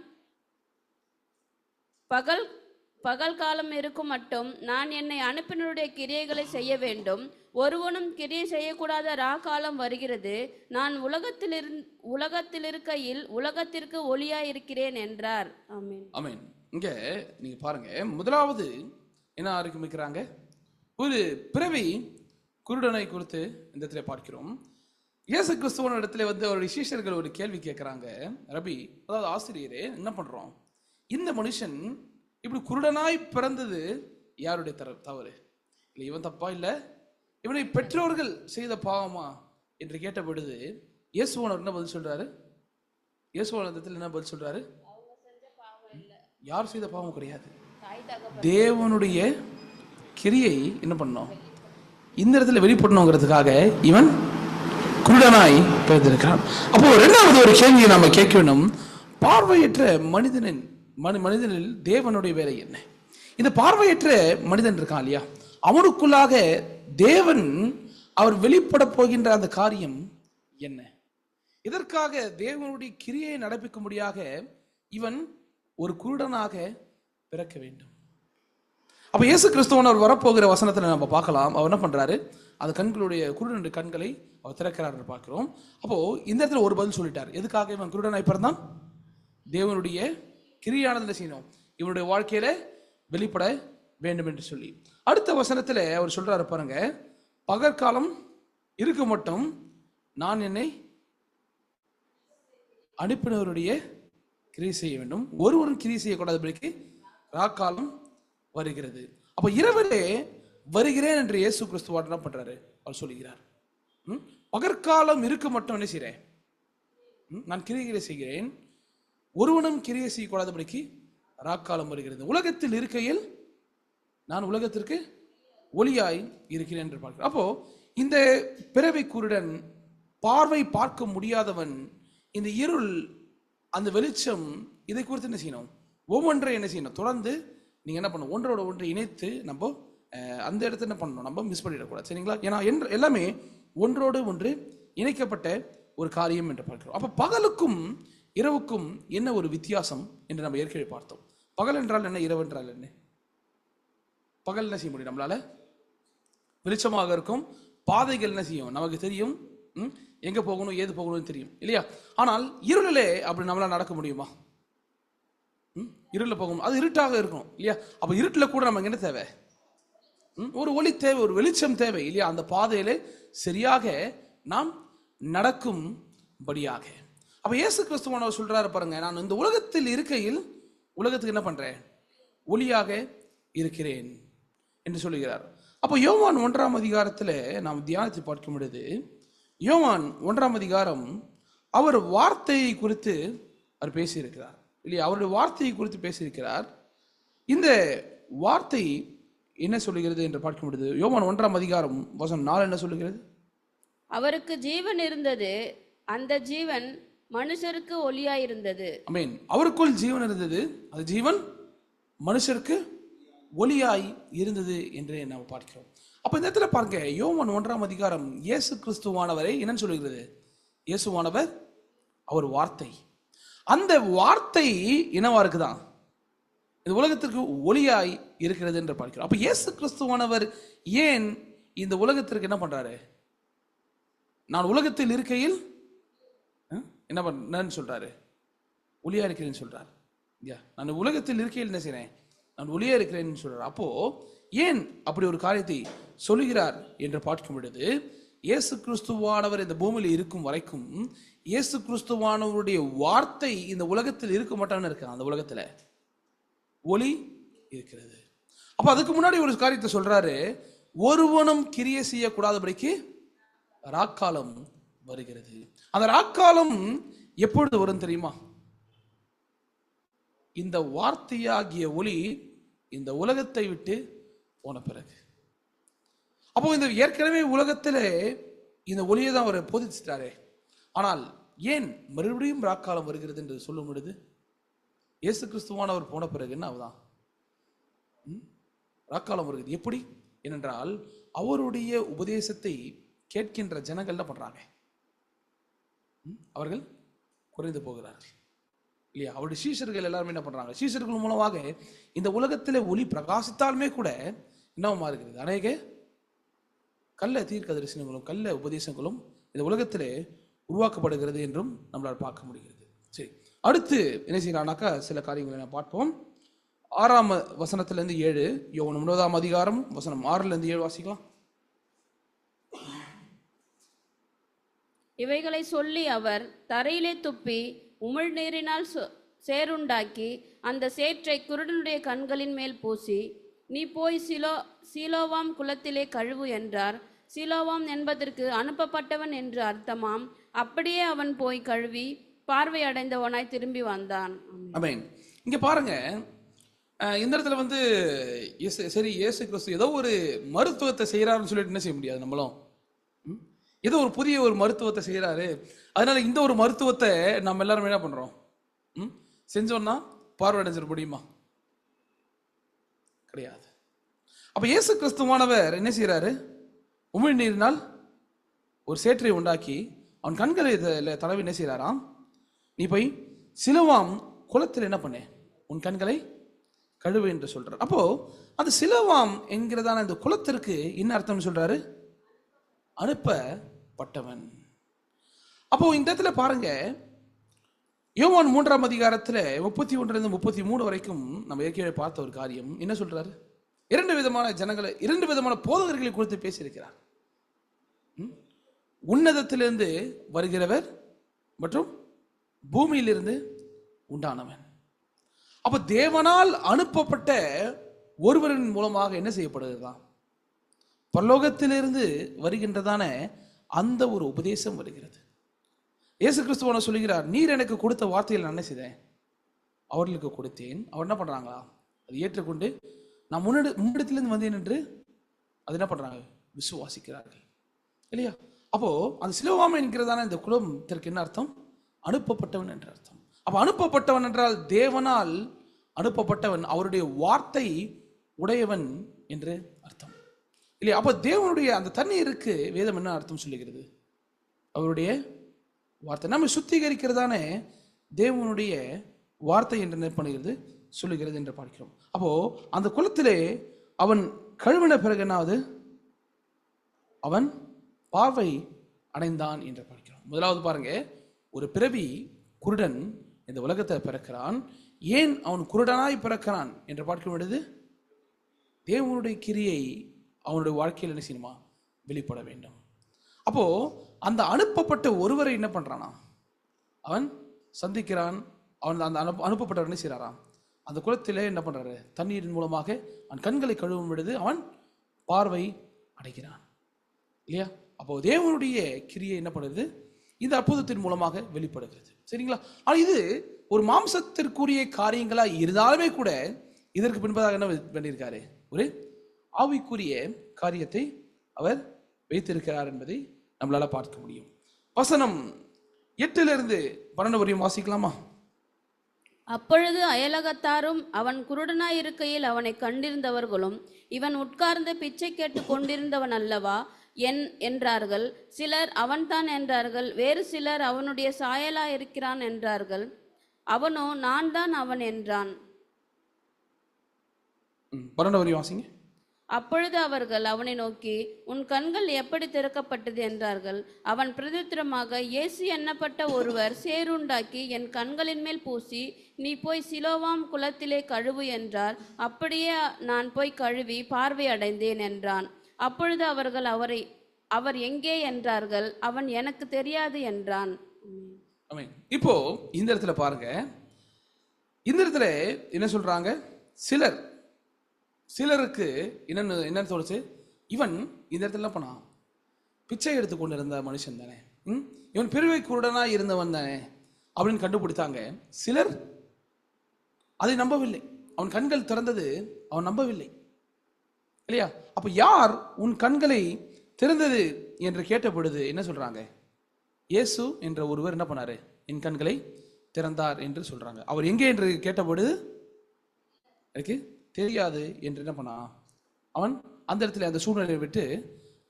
பகல் காலம் இருக்கும் மட்டும் நான் என்னை அனுப்பினருடைய கிரியைகளை செய்ய வேண்டும். ஒருவனும் கிரியை செய்யக்கூடாத காலம் வருகிறது. நான் உலகத்தில் இருக்கையில் உலகத்திற்கு ஒளியாய் இருக்கிறேன் என்றார். ஆமென். ஆமென். இங்க நீங்க பாருங்க, முதலாவது என்ன ஆரம்பிக்கிறாங்க? ஒரு பிறவி குருடனை குறித்து இந்த இடத்துல பார்க்கிறோம். இயேசு கிறிஸ்துவன் இடத்துல அவருடைய சீஷர்கள் ஒரு கேள்வி கேட்கிறாங்க. ரபி, அதாவது ஆசிரியரே, என்ன பண்றோம்? இந்த மனுஷன் இப்படி குருடனாய் பிறந்தது யாருடைய தவறு? இல்லை இவன் தப்பா, இல்லை இவனை பெற்றோர்கள் செய்த பாவமா என்று கேட்ட பொழுது இயேசுவானவர் என்ன பதில் சொல்றாரு? இயேசுவானத்தில் என்ன பதில் சொல்றாரு? யார் செய்த பாவம் கிடையாது, தேவனுடைய கிரியை என்ன பண்ணோம், இந்த இடத்துல வெளிப்படணுங்கிறதுக்காக இவன் குருடனாய் பிறந்திருக்கிறான். அப்போ இரண்டாவது ஒரு கேள்வியை நாம கேட்க வேண்டும். பார்வையற்ற மனிதனில் தேவனுடைய வேலை என்ன? இந்த பார்வையற்ற மனிதன் இருக்கான் இல்லையா, அவனுக்குள்ளாக தேவன் அவர் வெளிப்பட போகின்ற அந்த காரியம் என்ன? இதற்காக தேவனுடைய கிரியை நடப்பிக்கும்படியாக இவன் ஒரு குருடனாக பிறக்க வேண்டும். அப்ப இயேசு கிறிஸ்துவன் அவர் வரப்போகிற வசனத்துல நம்ம பார்க்கலாம். அவர் என்ன பண்றாரு? அந்த கண்களுடைய குருடனுடைய கண்களை அவர் திறக்கிறார் பார்க்கிறோம். அப்போ இந்த இடத்துல ஒரு பதில் சொல்லிட்டார். எதுக்காக இவன் குருடனாய் பிறந்தான்? தேவனுடைய கிரியானது செய்யணும், இவனுடைய வாழ்க்கையில வெளிப்பட வேண்டும் என்று சொல்லி. அடுத்த வசனத்துல அவர் சொல்றாரு பாருங்க, பகற்காலம் இருக்க மட்டும் நான் என்னை அனுப்பினவருடைய கிரியை செய்ய வேண்டும், ஒருவரும் கிரியை செய்யக்கூடாதபடிக்கு ராக்காலம் வருகிறது. அப்ப இரவிலே வருகிறேன் என்று இயேசு கிறிஸ்து என்ன பண்றாரு? அவர் சொல்லுகிறார், பகற்காலம் இருக்க மட்டும் என்ன செய்றேன்? நான் கிரியை செய்கிறேன், ஒருவனும் கிரியை செய்யக்கூடாதபடிக்கு ராக்காலம் வருகிறது. உலகத்தில் இருக்கையில் நான் உலகத்திற்கு ஒளியாய் இருக்கிறேன் என்று பார்க்கிறேன். அப்போ இந்த பிறவி குருடன், பார்வை பார்க்க முடியாதவன், இந்த இருள், அந்த வெளிச்சம், இதை குறித்து என்ன செய்யணும்? ஒவ்வொன்றை என்ன செய்யணும்? தொடர்ந்து நீங்க என்ன பண்ணணும்? ஒன்றோட ஒன்றை இணைத்து நம்ம அந்த இடத்துல என்ன பண்ணணும்? நம்ம மிஸ் பண்ணிடக்கூடாது, சரிங்களா? ஏன்னா எல்லாமே ஒன்றோடு ஒன்று இணைக்கப்பட்ட ஒரு காரியம் என்று பார்க்கிறோம். அப்ப பகலுக்கும் இரவுக்கும் என்ன ஒரு வித்தியாசம் என்று நம்ம ஏற்கனவே பார்த்தோம். பகல் என்றால் என்ன, இரவு என்றால் என்ன? பகல் என்ன செய்ய முடியும்? நம்மளால வெளிச்சமாக இருக்கும், பாதைகள் என்ன செய்யும் நமக்கு தெரியும், எங்க போகணும் ஏது போகணும்னு தெரியும் இல்லையா? ஆனால் இருளிலே அப்படி நம்மளால நடக்க முடியுமா? இருளில் போகணும், அது இருட்டாக இருக்கும் இல்லையா? அப்ப இருட்டில் கூட நமக்கு என்ன தேவை? ஒரு ஒளி தேவை, ஒரு வெளிச்சம் தேவை இல்லையா? அந்த பாதையிலே சரியாக நாம் நடக்கும்படியாக. அப்ப இயேசு கிறிஸ்துவானவர் சொல்றாரு பாருங்க, நான் இந்த உலகத்தில் இருக்கையில் உலகத்துக்கு என்ன பண்றேன்? ஒளியாக இருக்கிறேன் என்று சொல்லுகிறார். அப்போ யோவான் 1ஆம் அதிகாரத்தில் நாம் தியானித்து பார்க்கும் பொழுது, யோவான் 1ஆம் அதிகாரம் அவர் வார்த்தையை குறித்து அவர் பேசியிருக்கிறார் இல்லையா? அவருடைய வார்த்தையை குறித்து பேசியிருக்கிறார். இந்த வார்த்தை என்ன சொல்லுகிறது என்று பார்க்க முடியுது. யோவான் 1:4 என்ன சொல்லுகிறது? அவருக்கு ஜீவன் இருந்தது, அந்த ஜீவன் மனுஷருக்கு ஒளியாயிருந்தது. ஆமென். அவருக்குள் ஜீவன் இருந்தது, அது ஜீவன் மனுஷருக்கு ஒளியாய் இருந்தது என்று நாம் பார்க்கிறோம். அப்ப இந்த இடத்துல பாருங்க, யோவான் 1:1 இயேசு கிறிஸ்துவானவரை என்னன்னு சொல்லுகிறது? இயேசுவானவர் அவர் வார்த்தை. அந்த வார்த்தை என்னவா இருக்குதான்? இந்த உலகத்திற்கு ஒளியாய் இருக்கிறது என்று பார்க்கிறோம். அப்ப இயேசு கிறிஸ்துவானவர் ஏன் இந்த உலகத்திற்கு என்ன பண்றாரு? நான் உலகத்தில் இருக்கையில் என்ன பண்ணு சொல்றாரு? ஒளியா இருக்கிறேன்னு சொல்றாரு. நான் உலகத்தில் இருக்கையில் என்ன செய்றேன்? நான் ஒளியா இருக்கிறேன்னு சொல்றாரு. அப்போ ஏன் அப்படி ஒரு காரியத்தை சொல்லுகிறார் என்று பார்க்கும் பொழுது, இயேசு கிறிஸ்துவானவர் இந்த பூமியில் இருக்கும் வரைக்கும் இயேசு கிறிஸ்துவானவருடைய வார்த்தை இந்த உலகத்தில் இருக்க மாட்டான்னு இருக்கு. அந்த உலகத்துல ஒளி இருக்கிறது. அப்ப அதுக்கு முன்னாடி ஒரு காரியத்தை சொல்றாரு, ஒருவனும் கிரியை செய்யக்கூடாதபடிக்கு ராக்காலம் வருகிறது. அந்த ராக்காலம் எப்பொழுது வரும் தெரியுமா? இந்த வார்த்தையாகிய ஒளி இந்த உலகத்தை விட்டு போன பிறகு. அப்போ இந்த ஏற்கனவே உலகத்திலே இந்த ஒளியை தான் அவர் போதிச்சிட்டாரே. ஆனால் ஏன் மறுபடியும் ராக்காலம் வருகிறது என்று சொல்லும் பொழுது, இயேசு கிறிஸ்துவானவர் போன பிறகு என்ன ஆகுதான்? ராக்காலம் வருகிறது. எப்படி? ஏனென்றால் அவருடைய உபதேசத்தை கேட்கின்ற ஜனங்கள் என்ன பண்றாங்க? அவர்கள் குறைந்து போகிறார்கள் இல்லையா? அவருடைய சீஷர்கள் எல்லாருமே என்ன பண்றாங்க? சீஷர்கள் மூலமாக இந்த உலகத்திலே ஒளி பிரகாசித்தாலுமே கூட என்னவா இருக்கிறது? அநேக கள்ள தீர்க்க தரிசனங்களும் கள்ள உபதேசங்களும் இந்த உலகத்திலே உருவாக்கப்படுகிறது என்றும் நம்மளால் பார்க்க முடிகிறது. சரி, அடுத்து என்ன செய்யலாம்னாக்கா சில காரியங்களை நான் பார்ப்போம். 6ஆம் வசனத்திலிருந்து 7, யோவான் 9ஆம் அதிகாரம் வசனம் 6-7 வாசிக்கலாம். இவைகளை சொல்லி அவர் தரையிலே துப்பி உமிழ்நீரினால் சேறுண்டாக்கி அந்த சேற்றை குருடனுடைய கண்களின் மேல் பூசி, நீ போய் சீலோவாம் குளத்திலே கழுவு என்றார். சீலோவாம் என்பதற்கு அனுப்பப்பட்டவன் என்று அர்த்தமாம். அப்படியே அவன் போய் கழுவி பார்வை அடைந்தவனாய் திரும்பி வந்தான். ஆமென். இங்க பாருங்க, இந்த இடத்துல வந்து சரி, இயேசு கிறிஸ்து ஏதோ ஒரு மருத்துவத்தை செய்யறாருன்னு சொல்லிட்டு என்ன செய்ய முடியாது. நம்மளும் ஏதோ ஒரு புதிய ஒரு மருத்துவத்தை செய்யறாரு, அதனால இந்த ஒரு மருத்துவத்தை நம்ம எல்லாரும் என்ன பண்றோம்? செஞ்சோம்னா பார்வை அடைஞ்சிட முடியுமா? கிடையாது. அப்ப இயேசு கிறிஸ்துவானவர் என்ன செய்யறாரு? உமிழ்நீரினால் ஒரு சேற்றை உண்டாக்கி அவன் கண்களை தடவி என்ன செய்யறாராம்? நீ போய் சிலோவாம் குளத்தில் என்ன பண்ண, உன் கண்களை கழுவு என்று சொல்றார். அப்போ அந்த சிலோவாம் என்கிறதான இந்த குளத்திற்கு என்ன அர்த்தம் சொல்றாரு? அனுப்பப்பட்டவன். அப்போ இந்த இடத்துல பாருங்க, யோவான் 3ஆம் அதிகாரத்துல 31-33 வரைக்கும் நம்ம ஏற்கனவே பார்த்த ஒரு காரியம் என்ன சொல்றாரு? 2 விதமான ஜனங்களை, 2 விதமான போதகர்களை குறித்து பேசியிருக்கிறார். உன்னதத்திலிருந்து வருகிறவர் மற்றும் பூமியிலிருந்து உண்டானவன். அப்ப தேவனால் அனுப்பப்பட்ட ஒருவரின் மூலமாக என்ன செய்யப்படுகிறதா? பரலோகத்திலிருந்து வருகின்றதான அந்த ஒரு உபதேசம் வருகிறது. இயேசு கிறிஸ்துவான சொல்லுகிறார், நீர் எனக்கு கொடுத்த வார்த்தையில் நான் என்ன செய்தேன்? அவர்களுக்கு கொடுத்தேன். அவர் என்ன பண்றாங்களா? அதை ஏற்றுக்கொண்டு நான் முன்னிடத்திலிருந்து வந்தேன் என்று அது என்ன பண்றாங்க? விசுவாசிக்கிறார்கள் இல்லையா? அப்போ அந்த சிலோவாம் என்கிறதான இந்த குலத்திற்கு என்ன அர்த்தம்? அனுப்பப்பட்டவன் என்ற அர்த்தம். அப்ப அனுப்பப்பட்டவன் என்றால் தேவனால் அனுப்பப்பட்டவன், அவருடைய வார்த்தை உடையவன் என்று அர்த்தம் இல்லையா? அப்ப தேவனுடைய அந்த தண்ணீருக்கு வேதம் என்ன அர்த்தம் சொல்லுகிறது? அவருடைய வார்த்தை நம்மை சுத்திகரிக்கிறதான தேவனுடைய வார்த்தை என்று என்ன பண்ணுகிறது? சொல்லுகிறது என்று பார்க்கிறோம். அப்போ அந்த குளத்திலே அவன் கழுவின பிறகு என்னாவது? அவன் பார்வை அடைந்தான் என்று பார்க்கிறோம். முதலாவது பாருங்க, ஒரு பிறவி குருடன் இந்த உலகத்தை பிறக்கிறான். ஏன் அவன் குருடனாய் பிறக்கிறான் என்று பார்க்கும் பொழுது, தேவனுடைய கிரியை அவனுடைய வாழ்க்கையில் என்ன செய்யணுமா? வெளிப்பட வேண்டும். அப்போ அந்த அனுப்பப்பட்ட ஒருவரை என்ன பண்றானா? அவன் சந்திக்கிறான். அவன் அந்த அனுப்பப்பட்டவர் என்ன செய்யறாராம்? அந்த குளத்திலே என்ன பண்றாரு? தண்ணீரின் மூலமாக அவன் கண்களை கழுவும் பொழுது அவன் பார்வை அடைகிறான் இல்லையா? அப்போ தேவனுடைய கிரியை என்ன பண்ணுறது? இந்த அற்புதத்தின் மூலமாக வெளிப்படுகிறது. சரிங்களா? ஆனால் இது ஒரு மாம்சத்திற்குரிய காரியங்களா இருந்தாலுமே கூட இதற்கு பின்பதாக என்ன பண்ணியிருக்காரு? ஒரு ஆவிக்குரிய காரியத்தை அவர் வைத்திருக்கிறார் என்பதை நம்மளால பார்க்க முடியும். வசனம் 8 12 வரையும் வாசிக்கலாமா? அப்பொழுது அயலகத்தாரும் அவன் குருடனாய் இருக்கையில் அவனை கண்டிருந்தவர்களும், இவன் உட்கார்ந்து பிச்சை கேட்டு கொண்டிருந்தவன் அல்லவா என்றார்கள். சிலர் அவன்தான் என்றார்கள். வேறு சிலர் அவனுடைய சாயலா இருக்கிறான் என்றார்கள். அவனோ நான் தான் அவன் என்றான். 12 வரையும் வாசிங்க. அப்பொழுது அவர்கள் அவனை நோக்கி, உன் கண்கள் எப்படி திறக்கப்பட்டது என்றார்கள். அவன் பிரதித்திரமாக, இயேசு எண்ணப்பட்ட ஒருவர் சேறுண்டாக்கி என் கண்களின் மேல் பூசி, நீ போய் சிலோவாம் குளத்திலே கழுவு என்றார். அப்படியே நான் போய் கழுவி பார்வை அடைந்தேன் என்றான். அப்பொழுது அவர்கள் அவர் எங்கே என்றார்கள். அவன் எனக்கு தெரியாது என்றான். இப்போ இந்த இடத்துல பாருங்க, இந்த இடத்துல என்ன சொல்றாங்க? சிலருக்கு என்ன தோணுச்சு? இவன் இந்த இடத்துல போனான், பிச்சை எடுத்து கொண்டு இருந்த மனுஷன் தானே, இவன் பிறவி குருடனா இருந்தவன் தானே அப்படின்னு கண்டுபிடித்தாங்க. சிலர் அதை நம்பவில்லை. அவன் கண்கள் திறந்தது அவன் நம்பவில்லை, இல்லையா? அப்ப யார் உன் கண்களை திறந்தது என்று கேட்ட பொழுது என்ன சொல்றாங்க? இயேசு என்ற ஒருவர் என்ன பண்ணாரு? என் கண்களை திறந்தார் என்று சொல்றாங்க. அவர் எங்கே என்று கேட்ட பொழுது எனக்கு தெரியாது என்று என்ன பண்ணா? அவன் அந்த இடத்துல அந்த சூழ்நிலையை விட்டு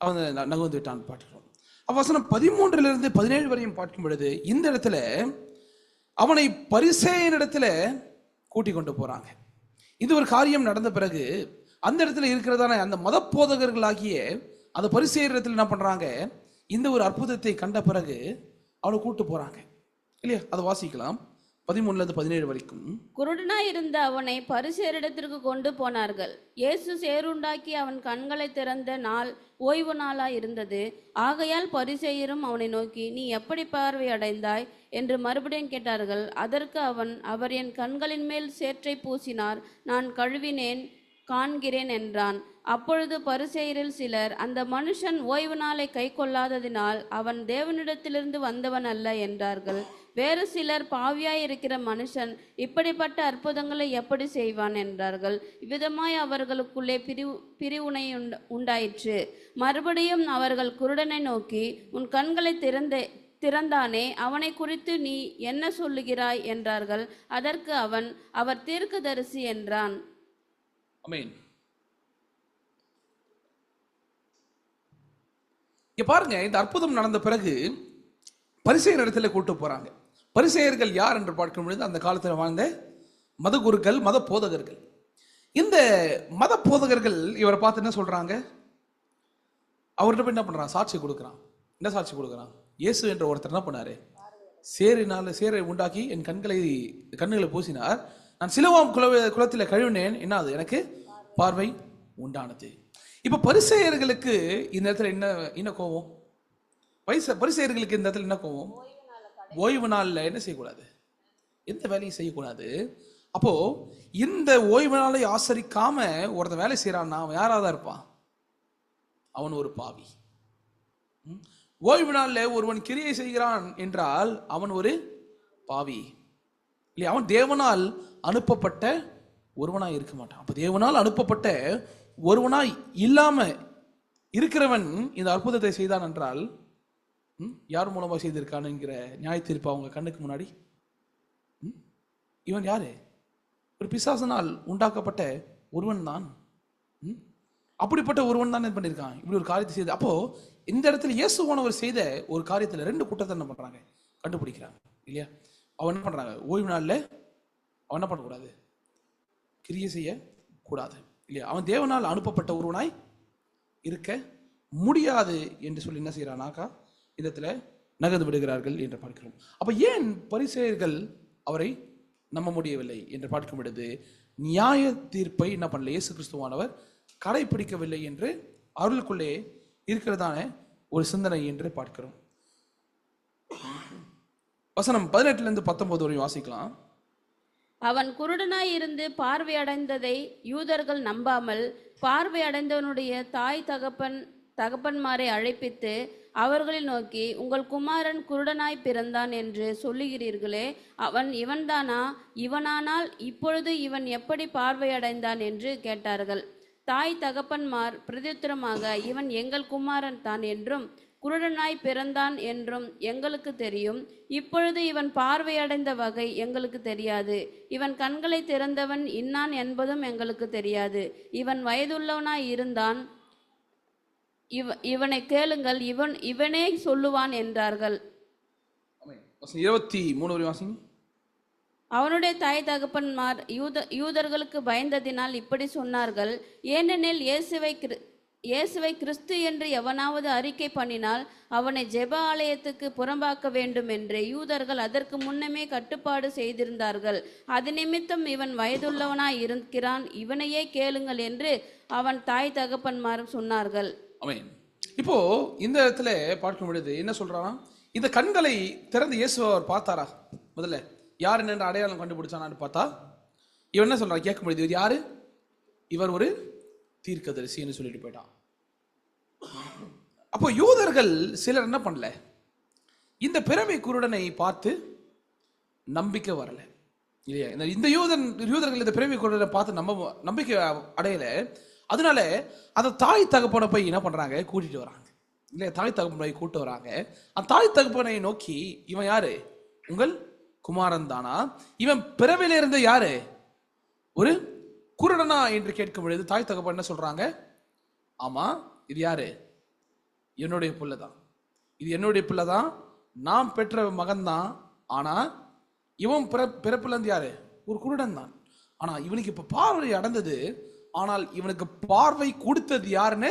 அவன் நகர்ந்து விட்டான் பார்க்கிறோம். வசனம் 13 17 வரையும் பார்க்கும் பொழுது இந்த இடத்துல அவனை பரிசேயனிடத்துல கூட்டிக் கொண்டு போறாங்க. இது ஒரு காரியம் நடந்த பிறகு அந்த இடத்துல இருக்கிறதான அந்த மத போதகர்களாகிய அந்த பரிசேயரிடத்துல என்ன பண்றாங்க? இந்த ஒரு அற்புதத்தை கண்ட பிறகு அவனை கூட்டு போறாங்க, இல்லையா? அதை வாசிக்கலாம் 13 17 வரைக்கும். குருடனாய் இருந்த அவனை பரிசேயரிடத்திற்கு கொண்டு போனார்கள். இயேசு சேறுண்டாக்கி அவன் கண்களை திறந்த நாள் ஓய்வு நாளாய் இருந்தது. ஆகையால் பரிசேயரும் அவனை நோக்கி, நீ எப்படி பார்வை அடைந்தாய் என்று மறுபடியும் கேட்டார்கள். அதற்கு அவர் என் கண்களின் மேல் சேற்றை பூசினார், நான் கழுவினேன், காண்கிறேன் என்றான். அப்பொழுது பரிசேயரில் சிலர், அந்த மனுஷன் ஓய்வு நாளை கை கொள்ளாததினால் அவன் தேவனிடத்திலிருந்து வந்தவன் அல்ல என்றார்கள். வேறு சிலர், பாவியாய் இருக்கிற மனுஷன் இப்படிப்பட்ட அற்புதங்களை எப்படி செய்வான் என்றார்கள். இவ்விதமாய் அவர்களுக்குள்ளே பிரிவுனை உண்டாயிற்று. மறுபடியும் அவர்கள் குருடனை நோக்கி, உன் கண்களை திறந்தானே, அவனை குறித்து நீ என்ன சொல்லுகிறாய் என்றார்கள். அதற்கு அவர் தீர்க்கதரிசி என்றான். ஆமென். இங்க பாருங்க, இந்த அற்புதம் நடந்த பிறகு பரிசேயர் இடத்துல கூட்டு போறாங்க. பரிசேயர்கள் யார் என்று பார்க்கும் பொழுது அந்த காலத்தில் வாழ்ந்த மத குருக்கள், மத போதகர்கள். இந்த மத போதகர்கள் இவரை பார்த்து என்ன சொல்றாங்க? அவர்கிட்ட போய் என்ன பண்றான்? சாட்சி கொடுக்குறான். என்ன சாட்சி கொடுக்குறான்? இயேசு என்ற ஒருத்தர் என்ன பண்ணாரு? சேரை உண்டாக்கி என் கண்களை பூசினார், நான் சிலோவாம் குளத்தில் கழுவினேன், என்ன அது? எனக்கு பார்வை உண்டானது. இப்ப பரிசேயர்களுக்கு இந்த இடத்துல என்ன கோபம்? பரிசேயர்களுக்கு இந்த இடத்துல என்ன கோபம்? ஓய்வு நாள்ல என்ன செய்யக்கூடாது? எந்த வேலையும் செய்யக்கூடாது. அப்போ இந்த ஓய்வு நாளை ஆசரிக்காம ஒருத்தன் வேலை செய்யறான்னா அவன் யாராதான் இருப்பான்? அவன் ஒரு பாவி. ஓய்வு நாள்ல ஒருவன் கிரியை செய்கிறான் என்றால் அவன் ஒரு பாவி, இல்லையா? அவன் தேவனால் அனுப்பப்பட்ட ஒருவனாய் இருக்க மாட்டான். அப்ப தேவனால் அனுப்பப்பட்ட ஒருவனாய் இல்லாம இருக்கிறவன் இந்த அற்புதத்தை செய்தான் என்றால் யார் மூலமாக செய்திருக்கான் என்கிற நியாய தீர்ப்பு அவங்க கண்ணுக்கு முன்னாடி. இவன் யாரு? ஒரு பிசாசனால் உண்டாக்கப்பட்ட ஒருவன் தான். அப்படிப்பட்ட ஒருவன் தான் என்ன பண்ணியிருக்கான்? இப்படி ஒரு காரியத்தை செய்து. அப்போ இந்த இடத்துல இயேசுவானவர் செய்த ஒரு காரியத்துல 2 கூட்டத்தை என்ன பண்றாங்க? கண்டுபிடிக்கிறாங்க, இல்லையா? அவன் என்ன பண்றாங்க? ஓய்வு நாள்ல அவன் என்ன பண்ணக்கூடாது? கிரியை செய்ய கூடாது, இல்லையா? அவன் தேவனால் அனுப்பப்பட்ட ஒருவனாய் இருக்க முடியாது என்று சொல்லி என்ன செய்யறானாக்கா இடத்துல நகர்ந்து விடுகிறார்கள் என்று பார்க்கிறோம். அப்ப ஏன் பரிசேயர்கள் அவரை நம்ப முடியவில்லை என்று பார்க்கும் பொழுது நியாய தீர்ப்பை என்ன பண்ணல? இயேசு கிறிஸ்துவானவர் கடைபிடிக்கவில்லை என்று அவர்களுக்குள்ளே இருக்கிறதான ஒரு சிந்தனை என்று பார்க்கிறோம். வசனம் 18 19 வரை வாசிக்கலாம். அவன் குருடனாய் இருந்து பார்வையடைந்ததை யூதர்கள் நம்பாமல் பார்வையடைந்தவனுடைய தாய் தகப்பன்மாரை அழைப்பித்து அவர்களை நோக்கி, உங்கள் குமாரன் குருடனாய் பிறந்தான் என்று சொல்லுகிறீர்களே, அவன் இவன்தானா? இவனானால் இப்பொழுது இவன் எப்படி பார்வையடைந்தான் என்று கேட்டார்கள். தாய் தகப்பன்மார் பிரதியுத்தரமாக, இவன் எங்கள் குமாரன் தான் என்றும் குருடனாய் பிறந்தான் என்றும் எங்களுக்கு தெரியும். இப்பொழுது இவன் பார்வையடைந்த வகை எங்களுக்கு தெரியாது. இவன் கண்களை திறந்தவன் இன்னான் என்பதும் எங்களுக்கு தெரியாது. இவன் வயதுள்ளவனாய் இருந்தான், இவனை கேளுங்கள், இவனே சொல்லுவான் என்றார்கள். 23 வாசிங்க. அவனுடைய தாய் தகப்பன்மார் யூதர்களுக்கு பயந்ததினால் இப்படி சொன்னார்கள். ஏனெனில் இயேசுவை கிறிஸ்து என்று எவனாவது அறிக்கை பண்ணினால் அவனை ஜெப ஆலயத்துக்கு புறம்பாக்க வேண்டும் என்று யூதர்கள் அதற்கு முன்னமே கட்டுப்பாடு செய்திருந்தார்கள். அது நிமித்தம் இவன் வயதுள்ளவனாய் இருக்கிறான், இவனையே கேளுங்கள் என்று அவன் தாய் தகப்பன்மார் சொன்னார்கள். ஆமென். இப்போ இந்த இடத்துல பார்க்கும் பொழுது என்ன சொல்றானா, இந்த கண்களை திறந்து இயேசு அவர் பார்த்தாரா? முதல்ல யார் என்ன அடையாளம் கண்டுபிடிச்சானான்னு பார்த்தா, இவன் என்ன சொல்றான் கேட்கும் பொழுது, இவர் யாரு? இவர் ஒரு தீர்க்கதரிசின்னு சொல்லிட்டு போயிட்டான். அப்போ யூதர்கள் சிலர் என்ன பண்ணல, இந்த பிறவி குருடனை பார்த்து நம்பிக்கை வரல இல்லையா? இந்த யூதர்கள் இந்த பிறவி குருடனை பார்த்து நம்பிக்கை அடையல. அதனால அந்த தாய் தகப்பனை போய் என்ன பண்றாங்க, கூட்டிட்டு வராங்க இல்லையா? தாய் தகப்பனை கூட்டு வராங்க. அந்த தாய் தகப்பனை நோக்கி, இவன் யாரு? உங்கள் குமாரன் தானா? இவன் பிறவில இருந்த யாரு? ஒரு குருடனா என்று கேட்கும் பொழுது தாய் தகப்பன் என்ன சொல்றாங்க? ஆமா, இது யாரு? என்னுடைய பிள்ளை தான், இது என்னுடைய பிள்ளை தான், நான் பெற்ற மகன் தான். ஆனா இவன் பிறப்புல இருந்து யாரு? ஒரு குருடன் தான். ஆனா இவனுக்கு இப்ப பார்வை அடைந்தது. ஆனால் இவனுக்கு பார்வை கொடுத்தது யாருன்னு